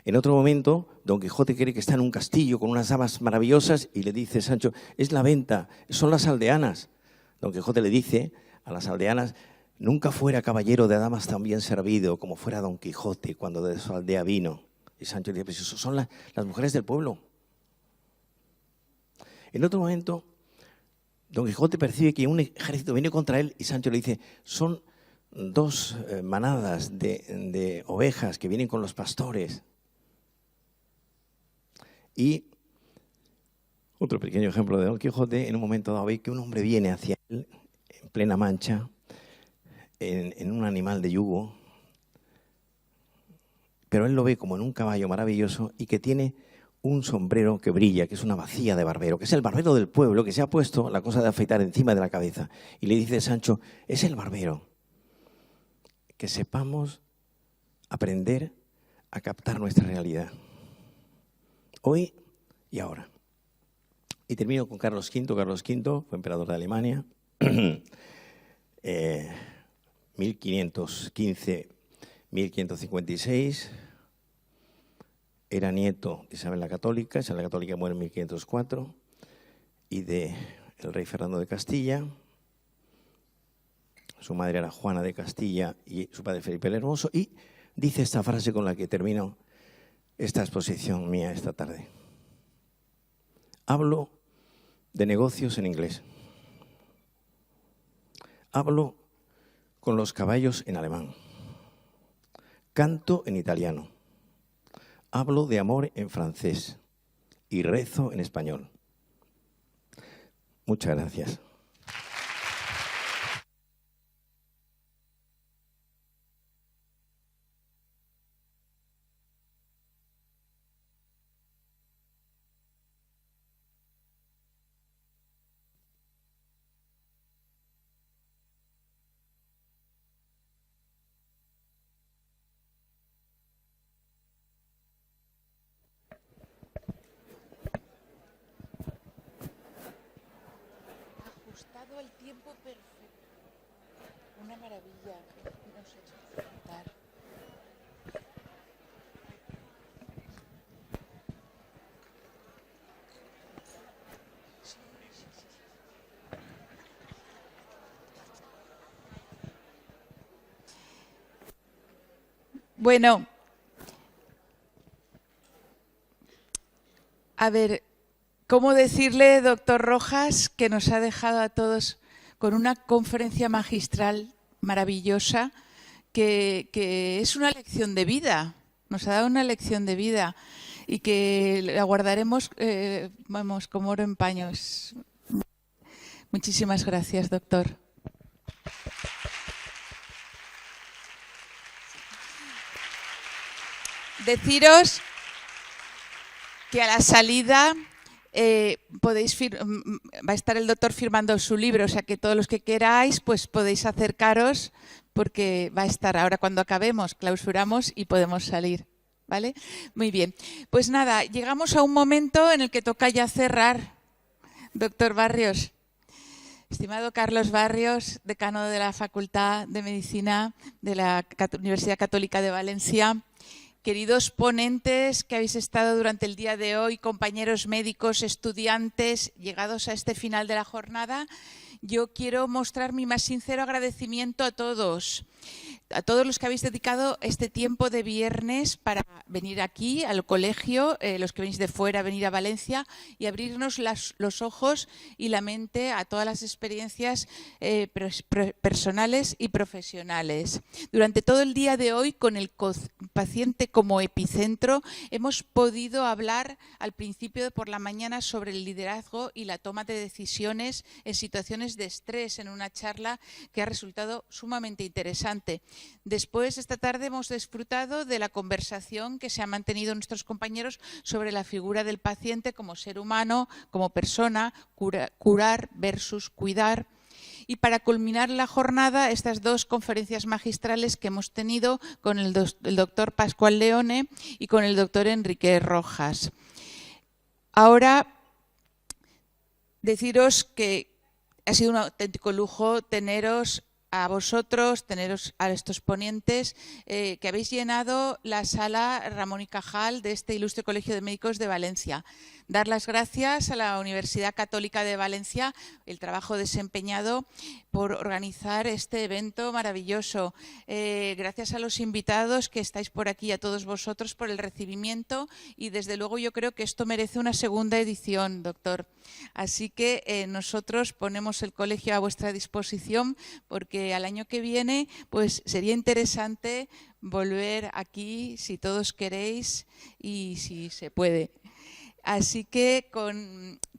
En otro momento, Don Quijote cree que está en un castillo con unas damas maravillosas y le dice Sancho, es la venta, son las aldeanas. Don Quijote le dice a las aldeanas, nunca fuera caballero de damas tan bien servido como fuera Don Quijote cuando de su aldea vino. Y Sancho le dice, pues eso son las mujeres del pueblo. En otro momento, Don Quijote percibe que un ejército viene contra él y Sancho le dice, son 2 manadas de ovejas que vienen con los pastores. Y otro pequeño ejemplo de Don Quijote, en un momento dado ve que un hombre viene hacia él en plena Mancha, en un animal de yugo, pero él lo ve como en un caballo maravilloso y que tiene un sombrero que brilla, que es una bacía de barbero, que es el barbero del pueblo, que se ha puesto la cosa de afeitar encima de la cabeza. Y le dice Sancho, es el barbero. Que sepamos aprender a captar nuestra realidad. Hoy y ahora. Y termino con Carlos V. Carlos V fue emperador de Alemania. 1515-1556. Era nieto de Isabel la Católica. Isabel la Católica muere en 1504. Y del rey Fernando de Castilla. Su madre era Juana de Castilla y su padre Felipe el Hermoso. Y dice esta frase con la que termino esta exposición mía esta tarde. Hablo de negocios en inglés. Hablo con los caballos en alemán. Canto en italiano. Hablo de amor en francés y rezo en español. Muchas gracias. Ajustado al tiempo perfecto. Una maravilla. Nos ha hecho disfrutar. Bueno, a ver, ¿cómo decirle, doctor Rojas, que nos ha dejado a todos con una conferencia magistral maravillosa, que es una lección de vida, nos ha dado una lección de vida y que la guardaremos, vamos, como oro en paño. Muchísimas gracias, doctor. Deciros que a la salida va a estar el doctor firmando su libro, o sea que todos los que queráis pues podéis acercaros porque va a estar ahora cuando acabemos, clausuramos y podemos salir, ¿vale? Muy bien, pues nada, llegamos a un momento en el que toca ya cerrar, doctor Barrios. Estimado Carlos Barrios, decano de la Facultad de Medicina de la Universidad Católica de Valencia, queridos ponentes que habéis estado durante el día de hoy, compañeros médicos, estudiantes, llegados a este final de la jornada, yo quiero mostrar mi más sincero agradecimiento a todos los que habéis dedicado este tiempo de viernes para venir aquí al colegio, los que venís de fuera, venir a Valencia y abrirnos los ojos y la mente a todas las experiencias personales y profesionales. Durante todo el día de hoy, con el paciente como epicentro, hemos podido hablar al principio por la mañana sobre el liderazgo y la toma de decisiones en situaciones de estrés, en una charla que ha resultado sumamente interesante. Después, esta tarde hemos disfrutado de la conversación que se ha mantenido nuestros compañeros sobre la figura del paciente como ser humano, como persona, curar versus cuidar. Y para culminar la jornada, estas dos conferencias magistrales que hemos tenido con el doctor Pascual Leone y con el doctor Enrique Rojas. Ahora, deciros que ha sido un auténtico lujo teneros a vosotros, teneros a estos ponentes que habéis llenado la sala Ramón y Cajal de este ilustre Colegio de Médicos de Valencia. Dar las gracias a la Universidad Católica de Valencia, el trabajo desempeñado por organizar este evento maravilloso. Gracias a los invitados que estáis por aquí, a todos vosotros por el recibimiento y desde luego yo creo que esto merece una segunda edición, doctor. Así que nosotros ponemos el colegio a vuestra disposición porque al año que viene pues sería interesante volver aquí si todos queréis y si se puede. Así que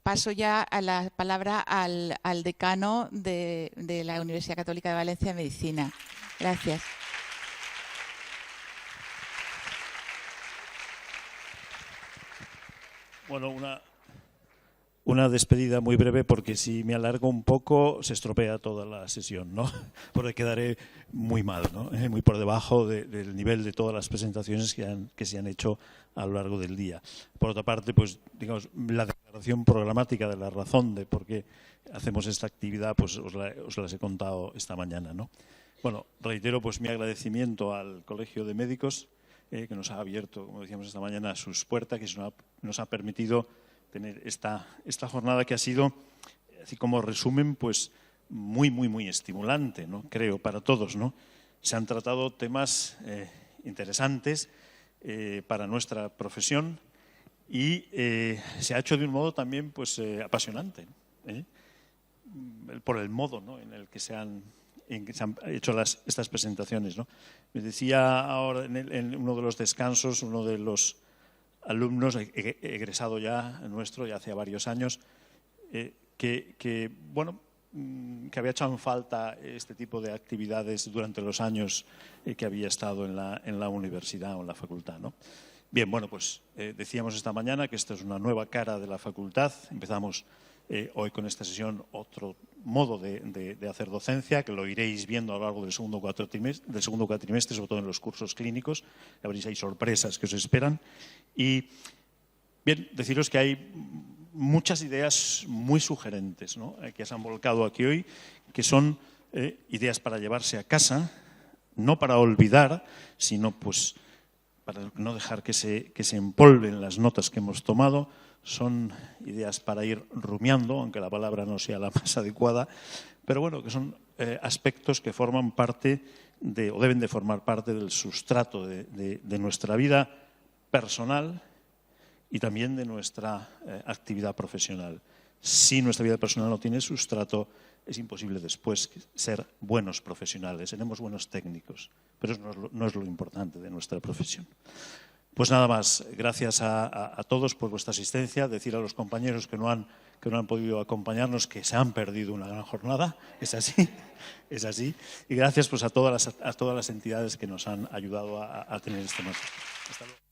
paso ya a la palabra al decano de la Universidad Católica de Valencia de Medicina. Gracias. Bueno, una despedida muy breve porque si me alargo un poco se estropea toda la sesión, ¿no? Porque quedaré muy mal, ¿no? Muy por debajo del nivel de todas las presentaciones que se han hecho a lo largo del día. Por otra parte, pues digamos, la declaración programática de la razón de por qué hacemos esta actividad, pues os las he contado esta mañana, ¿no? Bueno, reitero pues mi agradecimiento al Colegio de Médicos que nos ha abierto, como decíamos esta mañana, sus puertas, que nos ha permitido tener esta jornada que ha sido, así como resumen, pues muy estimulante, ¿no? Creo, para todos, ¿no? Se han tratado temas interesantes para nuestra profesión y se ha hecho de un modo también pues, apasionante, por el modo, ¿no?, en el que se han hecho estas presentaciones, ¿no? Me decía ahora en uno de los descansos, uno de los alumnos, egresado ya nuestro, ya hace varios años, que había echado en falta este tipo de actividades durante los años que había estado en la universidad o en la facultad, ¿no? Bien, bueno, pues decíamos esta mañana que esta es una nueva cara de la facultad. Empezamos hoy con esta sesión otro modo de hacer docencia, que lo iréis viendo a lo largo del segundo cuatrimestre, sobre todo en los cursos clínicos. Ya veréis, hay sorpresas que os esperan. Y bien, deciros que hay muchas ideas muy sugerentes, ¿no?, que se han volcado aquí hoy, que son ideas para llevarse a casa, no para olvidar, sino pues para no dejar que se empolven las notas que hemos tomado. Son ideas para ir rumiando, aunque la palabra no sea la más adecuada, pero bueno, que son aspectos que forman parte o deben de formar parte del sustrato de nuestra vida personal y también de nuestra actividad profesional. Si nuestra vida personal no tiene sustrato, es imposible después ser buenos profesionales. Seremos buenos técnicos, pero eso no es lo importante de nuestra profesión. Pues nada más, gracias a todos por vuestra asistencia. Decir a los compañeros que no han podido acompañarnos que se han perdido una gran jornada. Es así, es así. Y gracias pues, a todas las entidades que nos han ayudado a tener este máster. Hasta luego.